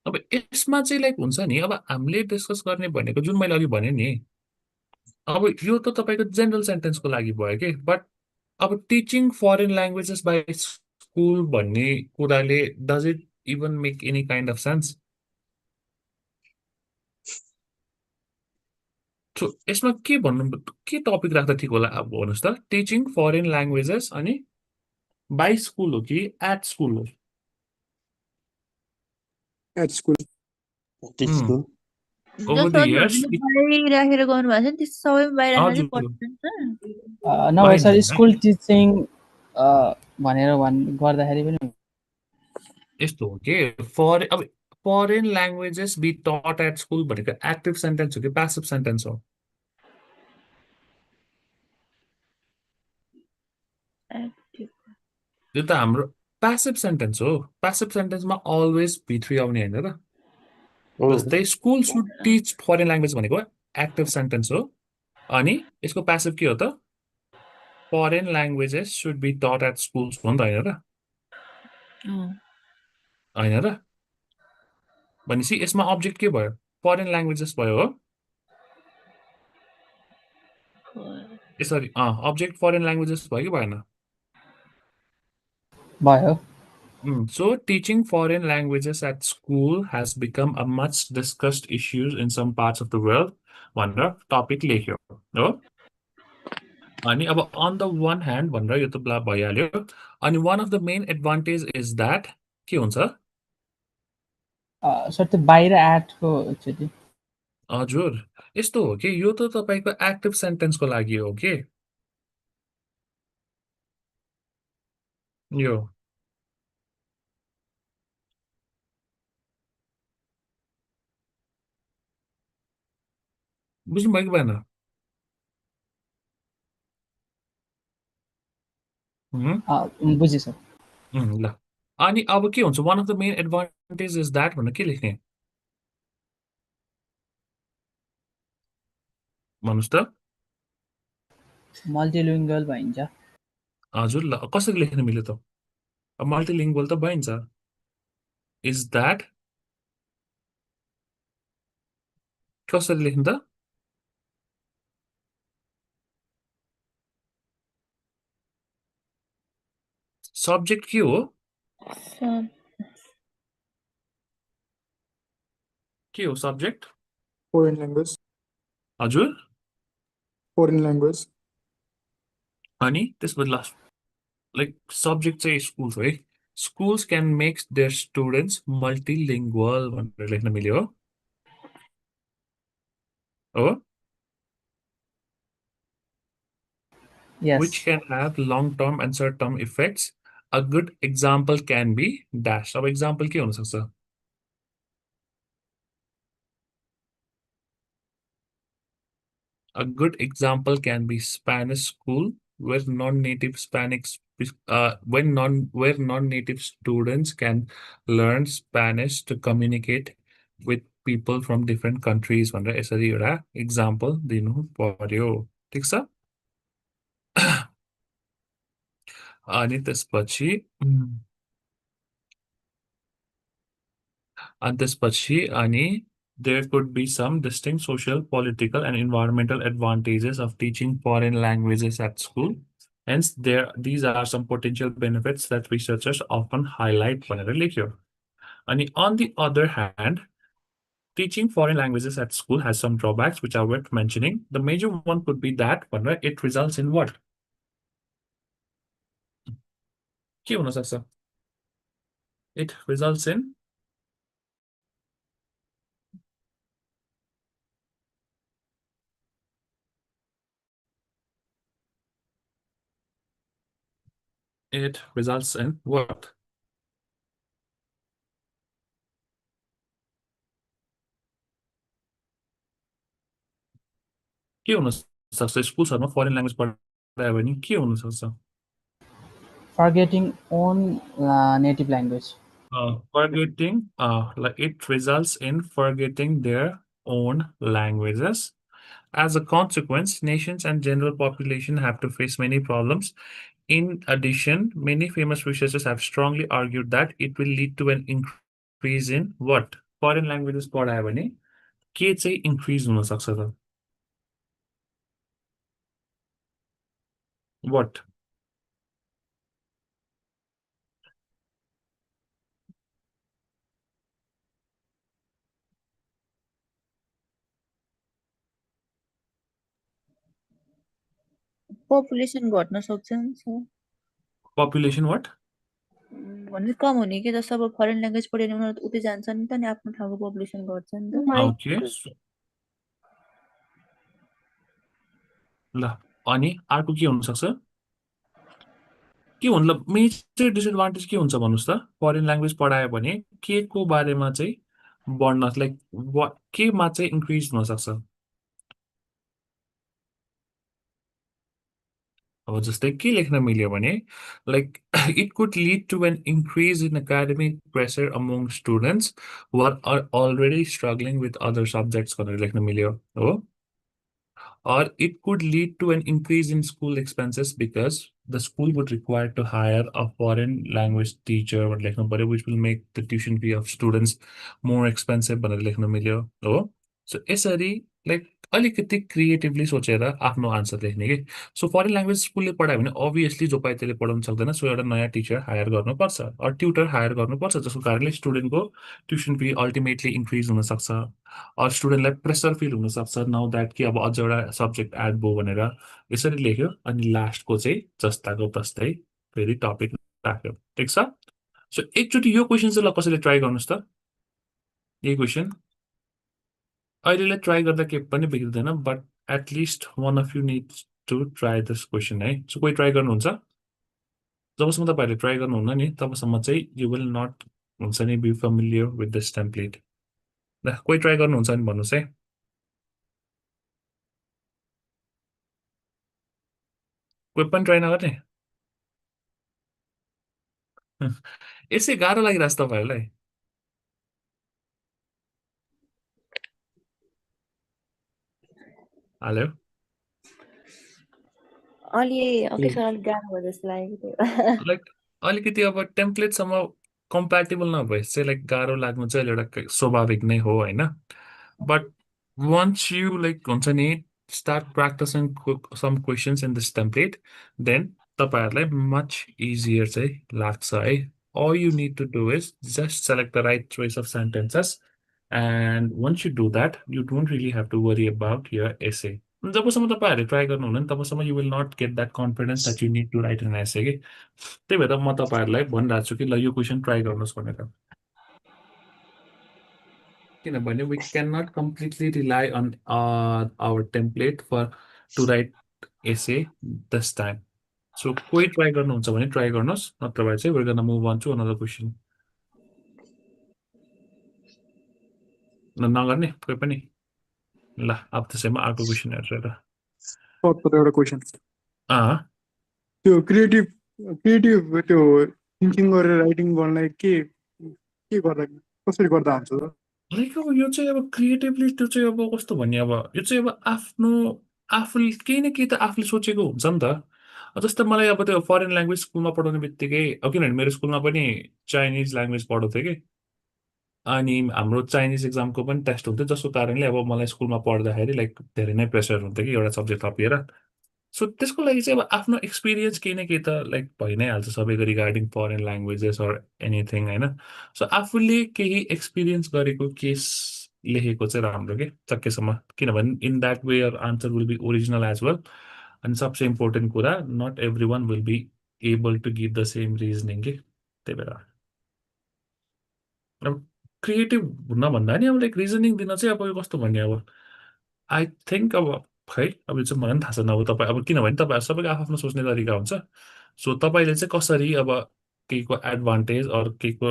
अब यसमा चाहिँ लाइक हुन्छ नि अब हामीले डिस्कस गर्ने भनेको जुन मैले अघि भने नि अब यो त तपाईँको जेनरल सेन्टेन्सको लागि भयो कि बट अब teaching foreign languages by school भन्ने कुराले does it even make any kind of sense so यसमा के भन्नु के टपिक राख्दा ठिक होला अब भन्नुहोस् त टिचिङ फरेन ल्याङ्ग्वेजेस अनि बाई स्कुल हो कि एट स्कुल हो at school school over the जस्तो इयर्स बाहिर राखेर गर्नु भएको छ नि त्यस्तो सबैमा बाहिर राख्दा चाहिँ हजुर पर्छ नभए सर होइन। स्कुल टिचिङ भनेर गर्दाखेरि पनि यस्तो हो कि अब फरेन ल्याङ्ग्वेजेस बी टट एट स्कुल भनेको एक्टिभ सेन्टेन्स हो कि प्यासिभ सेन्टेन्स हो त्यो त हाम्रो प्यासिभ सेन्टेन्स हो प्यासिभ सेन्टेन्समा अलवेज भित्री आउने होइन र जस्तै school should teach foreign language भनेको एक्टिभ सेन्टेन्स हो अनि यसको प्यासिभ के हो त फरेन ल्याङ्ग्वेजेस सुड बी टट एट स्कुल्स हो नि त होइन र होइन र भनेपछि यसमा अब्जेक्ट के भयो फरेन ल्याङ्ग्वेजेस भयो हो सरी अब्जेक्ट फरेन ल्याङ्ग्वेजेस भयो कि भएन भयो So, teaching foreign languages at school has become a much discussed issue in some parts of the world. भनेर टपिक लेख्यो हो अनि अब on the one hand भनेर यो त ब्ला भइहाल्यो अनि one of the main advantage is that के हुन्छ सर त्यो बाहिर एटको एकचोटि हजुर यस्तो हो कि यो त तपाईँको एक्टिभ सेन्टेन्सको लागि हो कि यो बुझ्नुभयो कि भएन बुझेँ सर ल अनि अब के हुन्छ one of the main advantage is that भनेर के लेख्ने भन्नुहोस् त मल्टिलिङ्गुअल भइन्छ हजुर ल कसरी लेख्न मिल्यो त अब मल्टिलिङ्गुअल त भइन्छ इज द्याट कसरी लेख्नु त सब्जेक्ट के हो सब्जेक्ट फोरेन ल्याङ्ग्वेज हजुर फोरेन ल्याङ्ग्वेज अनि त्यसपछि लास्ट लाइक सब्जेक्ट चाहिँ स्कुल्स हो है schools can make their students multilingual भनेर लेख्न मिल्यो हो यस which can have long-term and short-term effects. A good example can be dash. अब example के हुन सक्छ A good example can be Spanish school where non-native where non-native students can learn Spanish to communicate with people from different countries भनेर यसरी एउटा example दिनु पर्यो ठीक छ अनि त्यसपछि there could be some distinct social, political, and environmental advantages of teaching foreign languages at school. Hence, these are some potential benefits that researchers often highlight भनेर लेख्यो अनि on the other hand, teaching foreign languages at school has some drawbacks which are worth mentioning. The major one could be that it results in what? के हुन सक्छ? It results in what? के हुन सक्छ स्कुलहरुमा foreign language पढायो भने के हुन सक्छ Forgetting own native language. It results in forgetting their own languages. As a consequence, nations and general population have to face many problems. In addition, many famous researchers have strongly argued that it will lead to an increase in what? Foreign languages पढायो भने के चाहिँ increase हुन सक्छ त? What? Population घट्न सक्छ नि सर Population what? भन्ने कम हुने के जस्तो अब फरेन ल्याङ्ग्वेज पढ्यो भने उनीहरू उतै जान्छ नि त नि आफ्नो ठाउँको पपुलेसन घट्छ नि त Okay. ल अनि अर्को के हुन सक्छ के हुन ल मेजर डिसएडभान्टेज के हुन्छ भन्नुस् त फरेन ल्याङ्ग्वेज पढायो भने के को बारेमा चाहिँ बढ्न लाइक केमा चाहिँ इन्क्रिज हुन सक्छ अब जस्तै के लेख्न मिल्यो भने like it could lead to an increase in academic pressure among students who are already struggling with other subjects भनेर लेख्न मिल्यो हो or it could lead to an increase in school expenses because the school would require to hire a foreign language teacher भनेर लेख्नु पर्यो which will make the tuition fee of students more expensive भनेर लेख्न मिल्यो हो so यसरी like अलिकति creatively सोचेर आफ्नो आन्सर लेख्ने के सो फरेन ल्याङ्ग्वेज स्कुलले पढायो भने अभियसली जो पाए त्यसले पढाउन सक्दैन सो एउटा नयाँ टिचर हायर गर्नुपर्छ अर ट्युटर हायर गर्नुपर्छ जसको कारणले स्टुडेन्टको ट्युसन फी अल्टिमेटली इन्क्रिज हुन सक्छ अर स्टुडेन्टलाई प्रेसर फिल हुन सक्छ नाउ द्याट कि अब अझ एउटा सब्जेक्ट एड भयो भनेर यसरी लेख्यो अनि लास्टको चाहिँ जस्ताको तस्तै फेरि टपिक राख्यो ठिक छ सो एकचोटि यो क्वेसन चाहिँ ल कसैले ट्राई गर्नुहोस् त यही क्वेसन अहिलेलाई ट्राई गर्दा के पनि बिग्रिँदैन but at least one of you needs to try this question है सो कोही ट्राई गर्नुहुन्छ जबसम्म तपाईँहरूले ट्राई गर्नुहुन्न नि तबसम्म चाहिँ यु विल नट हुन्छ नि be familiar with this template ल कोही ट्राई गर्नुहुन्छ नि भन्नुहोस् है कोही पनि ट्राई नगर्ने यसै गाह्रो लागिरहेको छ तपाईँहरूलाई हेलो अलि ओके सर अलिक गाह्रो भयो जस्तो लागेको थियो लाइक अलिकति अब टेम्प्लेटसम्म कम्प्याटेबल नभए चाहिँ लाइक गाह्रो लाग्नु चाहिँ एउटा स्वाभाविक नै हो होइन बट वन्स यु लाइक हुन्छ नि start practising some questions in this template then तपाईँहरूलाई मच इजियर चाहिँ लाग्छ है all you need to do is just select the right choice of sentences and once you do that you don't really have to worry about your essay जबसम्म तपाईँहरूले try गर्नुहुन्न नि तबसम्म you will not get that confidence that you need to write an essay कि त्यही भएर म तपाईँहरूलाई भनिरहेको छु कि ल यो क्वेसन ट्राई गर्नुहोस् भनेर किनभने we can not completely rely on our template for to write essay this time so कोही ट्राई गर्नुहुन्छ भने ट्राई गर्नुहोस् नत्र चाहिँ we're gonna move on to another question नगर्ने कोही पनि ल अब त्यसैमा अर्को क्वेसन हेर्छु र एउटा क्वेसन त्यो क्रिएटिभ क्रिएटिभ त्यो थिङ्किङ गरेर राइटिङ गर्नलाई के गर्दा कसरी गर्दा हुन्छ त? लाइक अब यो चाहिँ अब क्रिएटिभली त्यो चाहिँ अब कस्तो भन्ने अब यो चाहिँ अब आफ्नो आफूले केही न केही त आफूले सोचेको हुन्छ नि त। जस्तै मलाई अब त्यो फरेन ल्याङ्ग्वेज स्कुलमा पढाउने बित्तिकै अब किनभने मेरो स्कुलमा पनि चाइनिज ल्याङ्ग्वेज पढाउँथ्यो कि अनि हाम्रो चाइनिज एक्जामको पनि टेस्ट हुन्थ्यो जसको कारणले अब मलाई स्कुलमा पढ्दाखेरि लाइक धेरै नै प्रेसर हुन्थ्यो कि एउटा सब्जेक्ट थपिएर। सो त्यसको लागि चाहिँ अब आफ्नो एक्सपिरियन्स केही न केही त लाइक भइ नै हाल्छ सबैको regarding foreign languages or anything होइन। सो आफूले केही एक्सपिरियन्स गरेको केस लेखेको चाहिँ राम्रो के सकेसम्म, किनभने in that way your answer will be original as well. अनि सबसे इम्पोर्टेन्ट कुरा not everyone will be able to give the same reasoning कि त्यही भएर अब क्रिएटिभ हुन भन्दा नि अब लाइक रिजनिङ दिन चाहिँ अब यो कस्तो भन्ने अब आई थिङ्क अब खै अब यो चाहिँ मलाई पनि थाहा छैन अब तपाईँ अब किनभने तपाईँ सबैको आफ्नो सोच्ने तरिका हुन्छ। सो तपाईँले चाहिँ कसरी अब केहीको एडभान्टेज अरू केहीको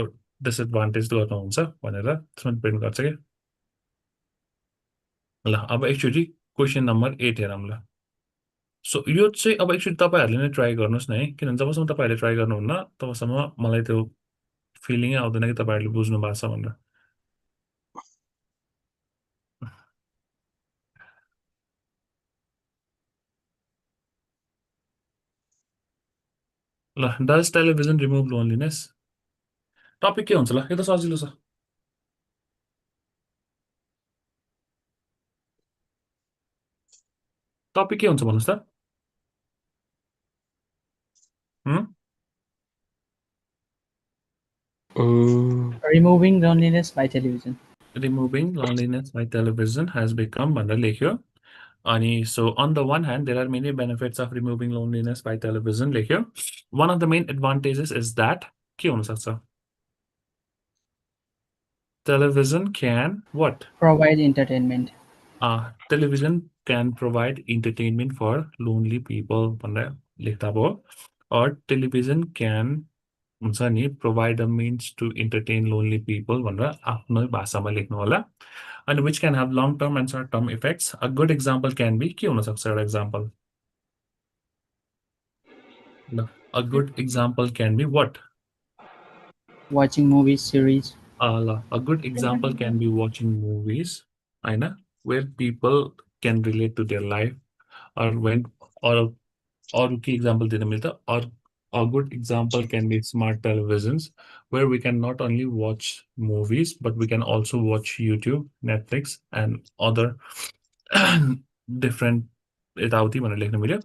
डिसएडभान्टेज गर्नुहुन्छ भनेर त्यसमा डिपेन्ड गर्छ क्या। ल अब एकचोटि क्वेसन नम्बर 8 हेरौँ ल। सो यो चाहिँ अब एकचोटि तपाईँहरूले नै ट्राई गर्नुहोस् न है, किनभने जबसम्म तपाईँहरूले ट्राई गर्नुहुन्न तबसम्म मलाई त्यो फिलिङै आउँदैन कि तपाईँहरूले बुझ्नु भएको छ भनेर। ल does television remove loneliness? Topic के हुन्छ ल, यो त सजिलो छ। टपिक के हुन्छ भन्नुहोस् त? Removing loneliness by television. Removing loneliness by television has become भनेर लेख्यो। अनि so on the one hand there are many benefits of removing loneliness by television लेख्यो। One of the main advantages is that के हुन सक्छ? Television can what? Provide entertainment. Television can provide entertainment for lonely people भनेर लेख्दा भयो। or television can हुन्छ नि provide a means to entertain lonely people भनेर आफ्नो भाषामा लेख्नु होला। अनि which can have long term and short term effects. A good example can be के हुन सक्छ एउटा example? No. A good example can be what? Watching movies, series. A good example can be watching movies, होइन, where people can relate to their life, or when or के example दिन मिल्छ? Or a good example can be smart televisions, where we can not only watch movies but we can also watch YouTube, Netflix, and other different यताउति भनेर लेख्नु मिल्यो।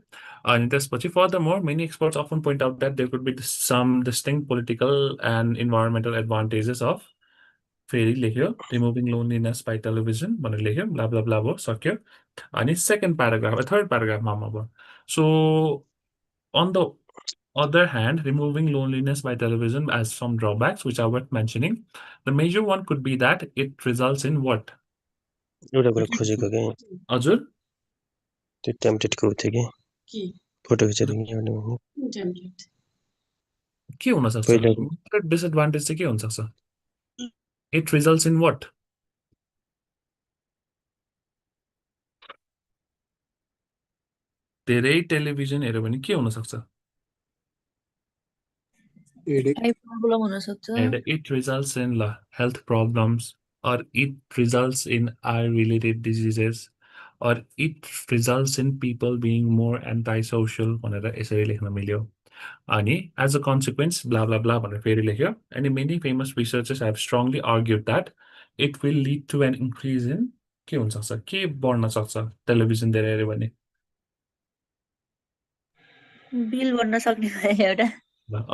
अनि त्यसपछि furthermore many experts often point out that there could be some distinct political and environmental advantages of फेरि लेख्यो removing loneliness by television भनेर लेख्यो ब्ला ब्ला ब्ला भयो सक्यो। अनि सेकेन्ड प्याराग्राफ थर्ड प्याराग्राफमा भयो। So on the other hand, removing loneliness by television has some drawbacks which are worth mentioning. The major one could be that it results in what? एउटा कुरा खोजेको के हजुर त्यो टेम्पलेटको थियो कि फोटो खिचेर के हुन सक्छ? डिसएडभान्टेज चाहिँ के हुन सक्छ? It results in what? धेरै टेलिभिजन हेऱ्यो भने के हुन सक्छ? आई प्रब्लम हुन सक्छ। And it results in health problems, or it results in eye-related diseases, or it results in people being more antisocial भनेर यसरी लेख्न मिल्यो। अनि as a consequence blah blah blah भनेर फेरि लेख्यो। And many famous researchers have strongly argued that it will lead to an increase in के हुन सक्छ? के बढ्न सक्छ टेलिभिजन धेरै हेऱ्यो भने? बिल भर्न सक्ने भयो एउटा।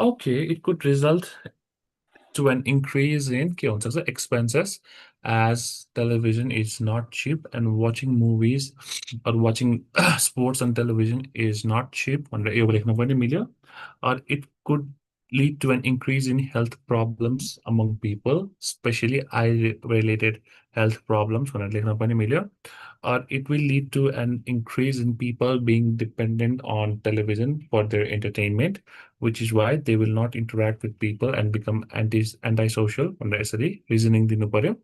Okay, it could result to an increase in के हुन्छ सक्छ? Expenses, as television is not cheap and watching movies or watching sports on television is not cheap भनेर यो लेख्न पनि मिल्यो। Or it could lead to an increase in health problems among people, especially eye-related health problems भनेर लेख्न पनि मिल्यो। Or it will lead to an increase in people being dependent on television for their entertainment, which is why they will not interact with people and become antisocial भनेर यसरी reasoning दिनु पर्यो।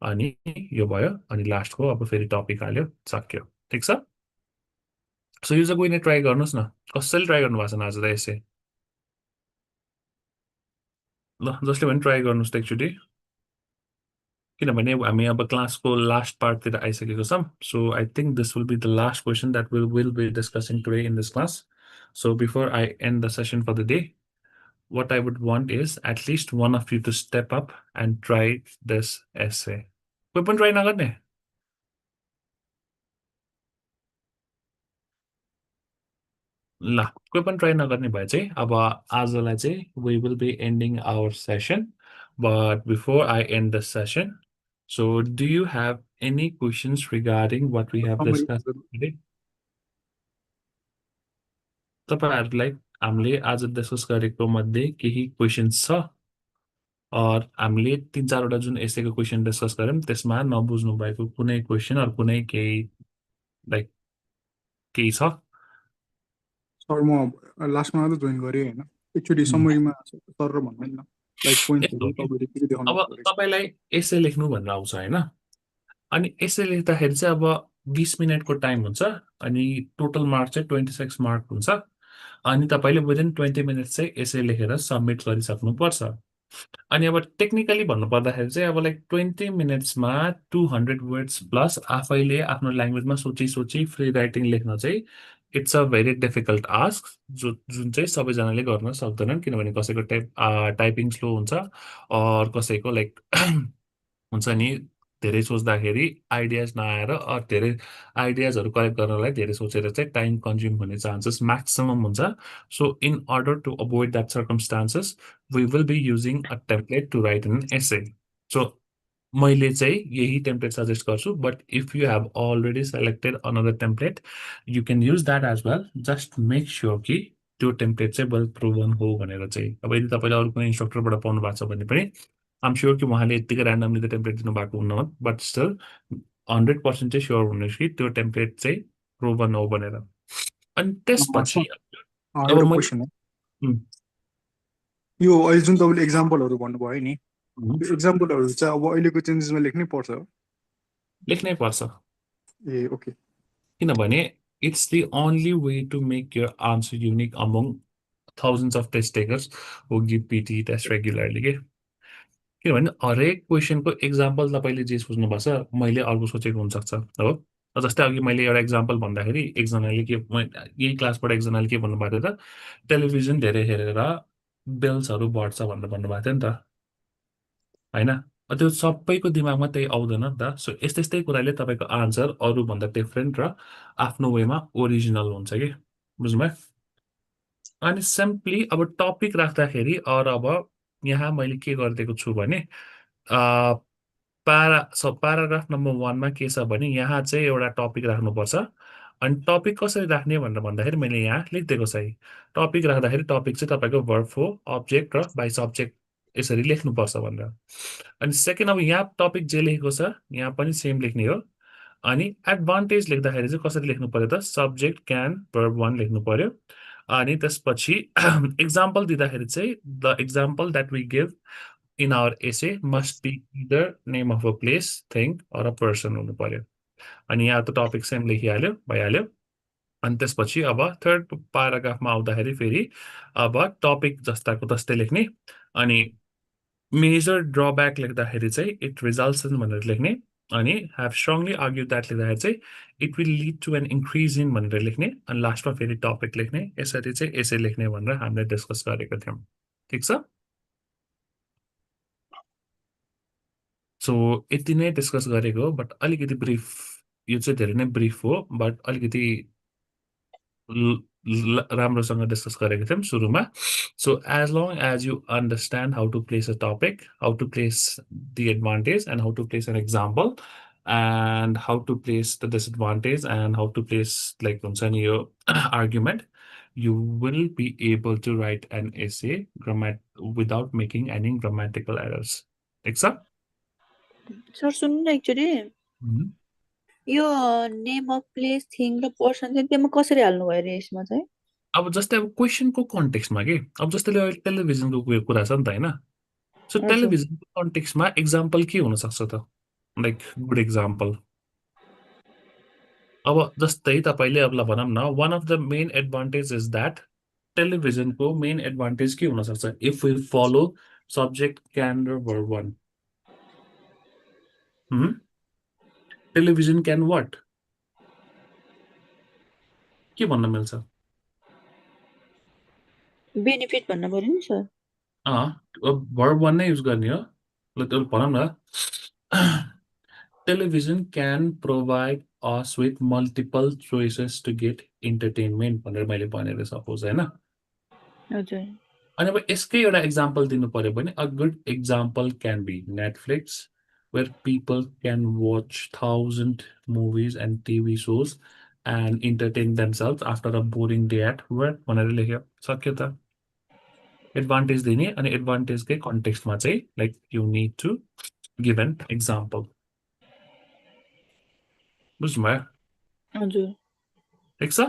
अनि यो भयो। अनि लास्टको अब फेरि टपिक हाल्यो सक्यो। ठिक छ? सो यो चाहिँ कोही नै ट्राई गर्नुहोस् न कसैले ट्राई गर्नु भएको छैन आज त यसै ल जसले पनि ट्राई गर्नुहोस् त एकचोटि किनभने हामी अब क्लासको लास्ट पार्टतिर आइसकेको छौँ so I think this will be the last question that will be discussing today in this class so before I end the session for the day what I would want is at least one of you to step up and try this essay. कोही पनि try नगर्ने ल कोही पनि try नगर्ने भए चाहिँ अब आजलाई चाहिँ we will be ending our session but before I end the session so do you have any questions regarding what we have discussed today? तपाईहरुलाई हामीले आज डिस्कस गरेको मध्ये केही क्वेशन्स छ हामीले 3-4 वटा जुन एसेको क्वेशन डिस्कस गर्यौं त्यसमा नबुझ्नु भएको कुनै क्वेशन अर कुनै केही लाइक केही छ सर म लास्टमा मात्र जोइन गरेँ हैन एकचोटी समरीमा सर र भन्दैन लाइक पोइन्ट्सहरु तपाईले के देखाउनु अब पर्छ तपाईलाई एसे लेख्नु भनेर आउँछ हैन अनि एसे लेख्दाखेरि चाहिँ अब 20 मिनेटको टाइम हुन्छ अनि टोटल मार्क चाहिँ 26 मार्क हुन्छ अनि तपाईले विदिन 20 मिनेट्स चाहिँ एसे लेखेर सबमिट गरिसक्नु पर्छ अनि अब टेक्निकली भन्नु पर्दाखेरि चाहिँ अब लाइक 20 मिनेट्समा 200 वर्ड्स प्लस आफैले आफ्नो ल्याङ्ग्वेजमा सोची सोची फ्री राइटिङ लेख्न चाहिँ it's a very difficult ask जुन चाहिँ सबैजनाले गर्न सक्दैनन् किनभने कसैको टाइपिङ स्लो हुन्छ कसैको लाइक हुन्छ नि धेरै सोच्दाखेरि आइडियाज नआएर धेरै आइडियाजहरु कलेक्ट गर्नलाई धेरै सोचेर चाहिँ टाइम कन्ज्युम हुने चान्सेस म्याक्सिमम हुन्छ so in order to avoid that circumstances we will be using a template to write an essay. So, मैले चाहिँ यही template suggest गर्छु but if you have already selected another template, you can use that as well. Just make sure कि त्यो template चाहिँ well proven हो भनेर चाहिँ अब यदि तपाईले अरु कुनै इन्स्ट्रक्टरबाट पाउनु भएको छ भने पनि I'm sure कि उहाँले यतिकै randomly the template दिनु भएको हुन्न but still 100% चाहिँ sure हुनुहोस् कि त्यो template चाहिँ proven हो भनेर अनि त्यसपछि अब एउटा मैले क्वेशन हो यो अहिले जुन तपाईले एक्जाम्पलहरु भन्नुभयो नि यो एक्जाम्पलहरु चाहिँ अब अहिलेको चेन्जेसमा लेख्नै पर्छ लेख्नै पर्छ ए ओके किनभने it's the only way to make your answer unique among thousands of test takers who give PTE test regularly के किनभने हरेक क्वेशनको एक्जाम्पल तपाईले जे सोच्नु भएको छ मैले अर्को सोचेको हुन सक्छ हो जस्तै अघि मैले एउटा एक्जाम्पल भन्दाखेरि एकजनाले के यही क्लासबाट एकजनाले के भन्नुभएको थियो त टेलिभिजन धेरै हेरेर बेल्सहरु बढ्छ भनेर भन्नुभएको थियो नि त हैन त्यो सबैको दिमागमा त्यही आउँदैन नि त सो यस्तै कुराले तपाईको आन्सर अरु भन्दा डिफरेन्ट र आफ्नो वेमा ओरिजिनल हुन्छ के बुझ्नुभयो अनि सिम्पली अब टपिक राख्दाखेरि अब यहाँ मैले के गर्दिएको छु भने प्याराग्राफ नम्बर 1 मा के छ भने यहाँ चाहिँ एउटा टपिक राख्नुपर्छ अनि टपिक कसरी राख्ने भनेर भन्दाखेरि मैले यहाँ लेख्दिएको छु टपिक राख्दाखेरि टपिक चाहिँ तपाईको भर्ब हो अब्जेक्ट र बाइ सब्जेक्ट यसरी लेख्नुपर्छ भनेर अनि सेकेन्ड अब यहाँ टपिक जे लेखेको छ यहाँ पनि सेम लेख्ने हो अनि एडभान्टेज लेख्दाखेरि चाहिँ कसरी लेख्नु पर्यो त सब्जेक्ट क्यान भर्ब 1 लेख्नु पर्यो अनि त्यसपछि एक्जाम्पल दिँदाखेरि चाहिँ the example that we give in our essay must be either name of a place, thing or a person हुनु पर्यो अनि यहाँ त टपिक सेम लेखिहाल्यो भइहाल्यो अनि त्यसपछि अब थर्ड प्याराग्राफमा आउँदाखेरि फेरि अब टपिक जस्ताको तस्तै लेख्ने अनि मेजर ड्रब्याक लेख्दाखेरि चाहिँ इट रिजल्ट्स इन भनेर लेख्ने अनि have strongly argued that लेख्दाखेरि चाहिँ it will lead to an increase in भनेर लेख्ने अनि लास्टमा फेरि टपिक लेख्ने यसरी चाहिँ एसे लेख्ने भनेर हामीले डिस्कस गरेको थियौं ठीक छ सो यति नै डिस्कस गरेको बट अलिकति ब्रिफ यो चाहिँ धेरै नै ब्रिफ हो बट अलिकति राम्रोसँग डिस्कस गरेको थियौं सुरुमा so as long as you understand how to place a topic how to place the advantage and how to place an example and how to place the disadvantage and how to place like your argument you will be able to write an essay without making any grammatical errors except sir सुन्नु न एकचोटि यो name of place thing र person चाहिँ त्यसमा कसरी हाल्नु भयो रे यसमा चाहिँ अब जस्तै अब क्वेशनको कन्टेक्स्टमा के अब जस्तै अहिले टेलिभिजनको कुरा छ नि त हैन सो टेलिभिजनको कन्टेक्स्टमा एक्जाम्पल के हुन सक्छ त लाइक गुड एक्जाम्पल अब जस्तै तपाईँले अब ल भनौँ न one of the main advantage is that टेलिभिजनको मेन एडभान्टेज के हुनसक्छ if we follow subject can र verb one television can what के भन्न मिल्छ बेनिफिट भन्न पर्यो नि सर भर्ब वान नै युज गर्ने हो ल त्यो भनौँ न television can provide us with multiple choices to get entertainment भनेर मैले भनेर सपोज होइन हजुर अनि अब यसकै एउटा इक्जाम्पल दिनु पर्यो भने a good example can be Netflix where people can watch 1000 movies and TV shows and entertain themselves after a boring day at work भनेर लेख्यो सक्यो त एडभान्टेज दिने अनि एडभान्टेजकै कन्टेक्स्टमा चाहिँ like you need to give an example बुझ्नुभयो हजुर ठिक छ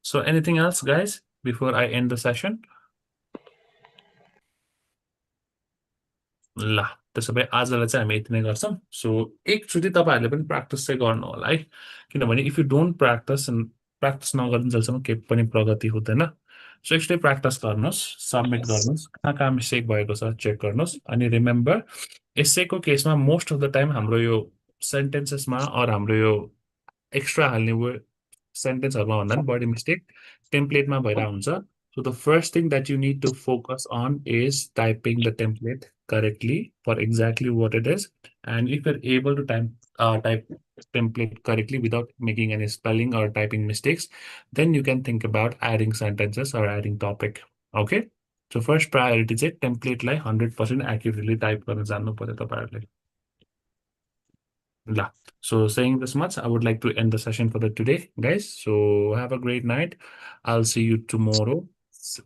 so anything else guys before I end the session ल त्यसो भए आजलाई चाहिँ हामी यति नै गर्छौँ सो एकचोटि तपाईँहरूले पनि प्र्याक्टिस चाहिँ गर्नु होला है किनभने इफ यु डोन्ट प्र्याक्टिस नगरिन्जेलसम्म केही पनि प्रगति हुँदैन सो एकचोटि प्र्याक्टिस गर्नुहोस् सबमिट गर्नुहोस् कहाँ कहाँ मिस्टेक भएको छ चेक गर्नुहोस् अनि रिमेम्बर एसेको केसमा मोस्ट अफ द टाइम हाम्रो यो सेन्टेन्सेसमा अर हाम्रो यो एक्स्ट्रा हाल्ने सेन्टेन्सहरूमा भन्दा पनि बढी मिस्टेक टेम्प्लेटमा भइरहेको हुन्छ So the first thing that you need to focus on is typing the template correctly for exactly what it is. And if you're able to type template correctly without making any spelling or typing mistakes, then you can think about adding sentences or adding topic. Okay. So first priority is template like 100% accurately type गर्न जान्नु पर्यो तपाईहरुले La. So saying this much, I would like to end the session for the today, guys. So have a great night. I'll see you tomorrow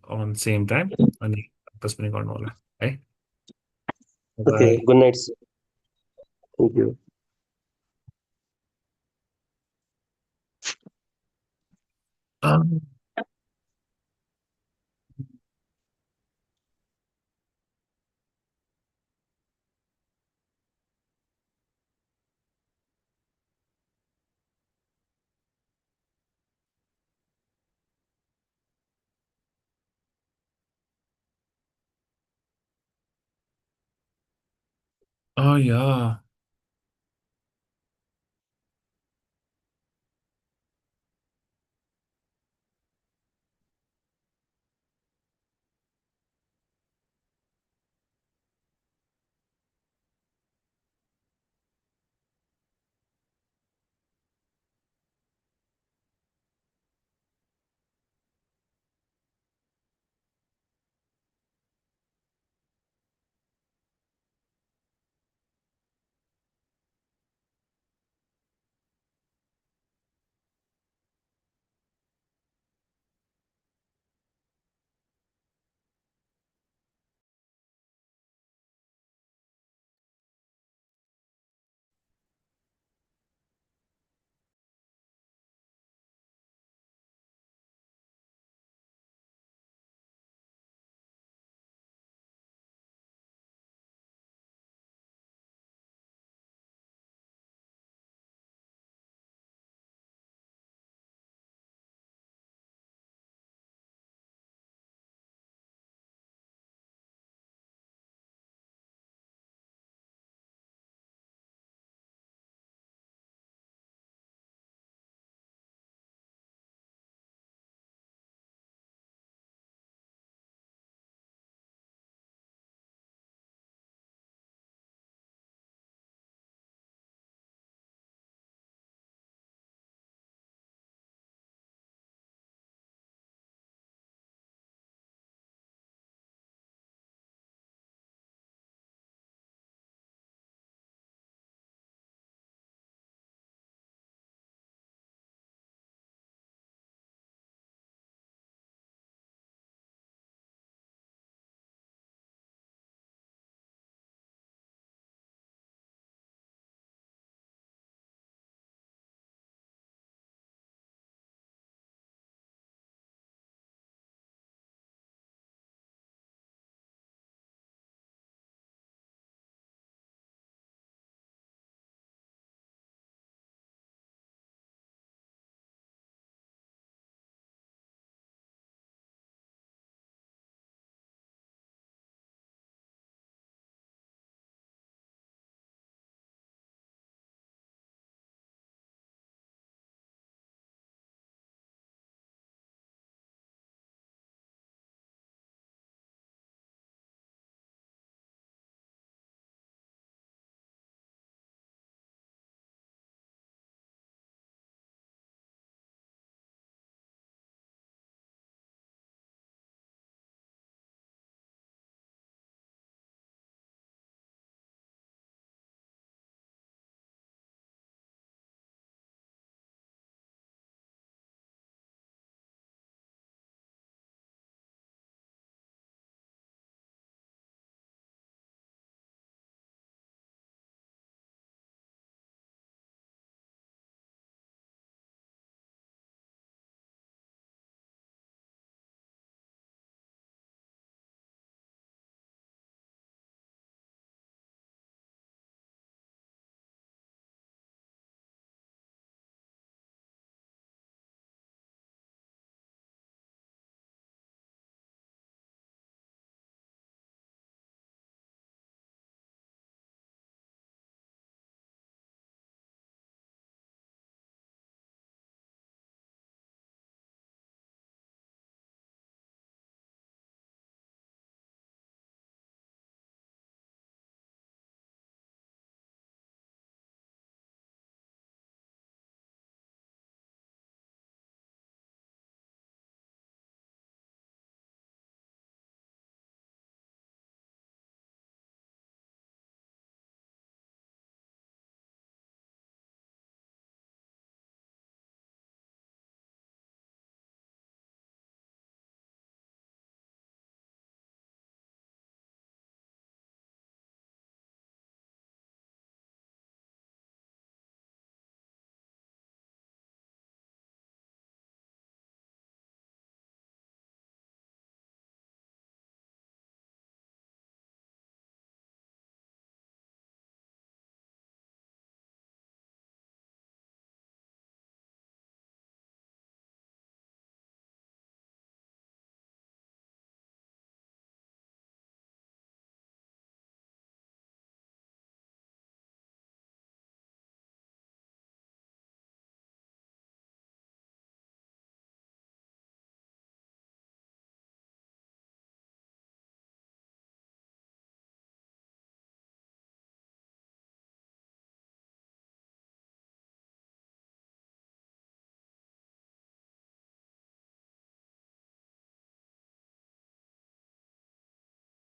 on same time. अनि practice पनि गर्नु होला है. Okay, Bye. good night, sir. Thank you. Oh yeah.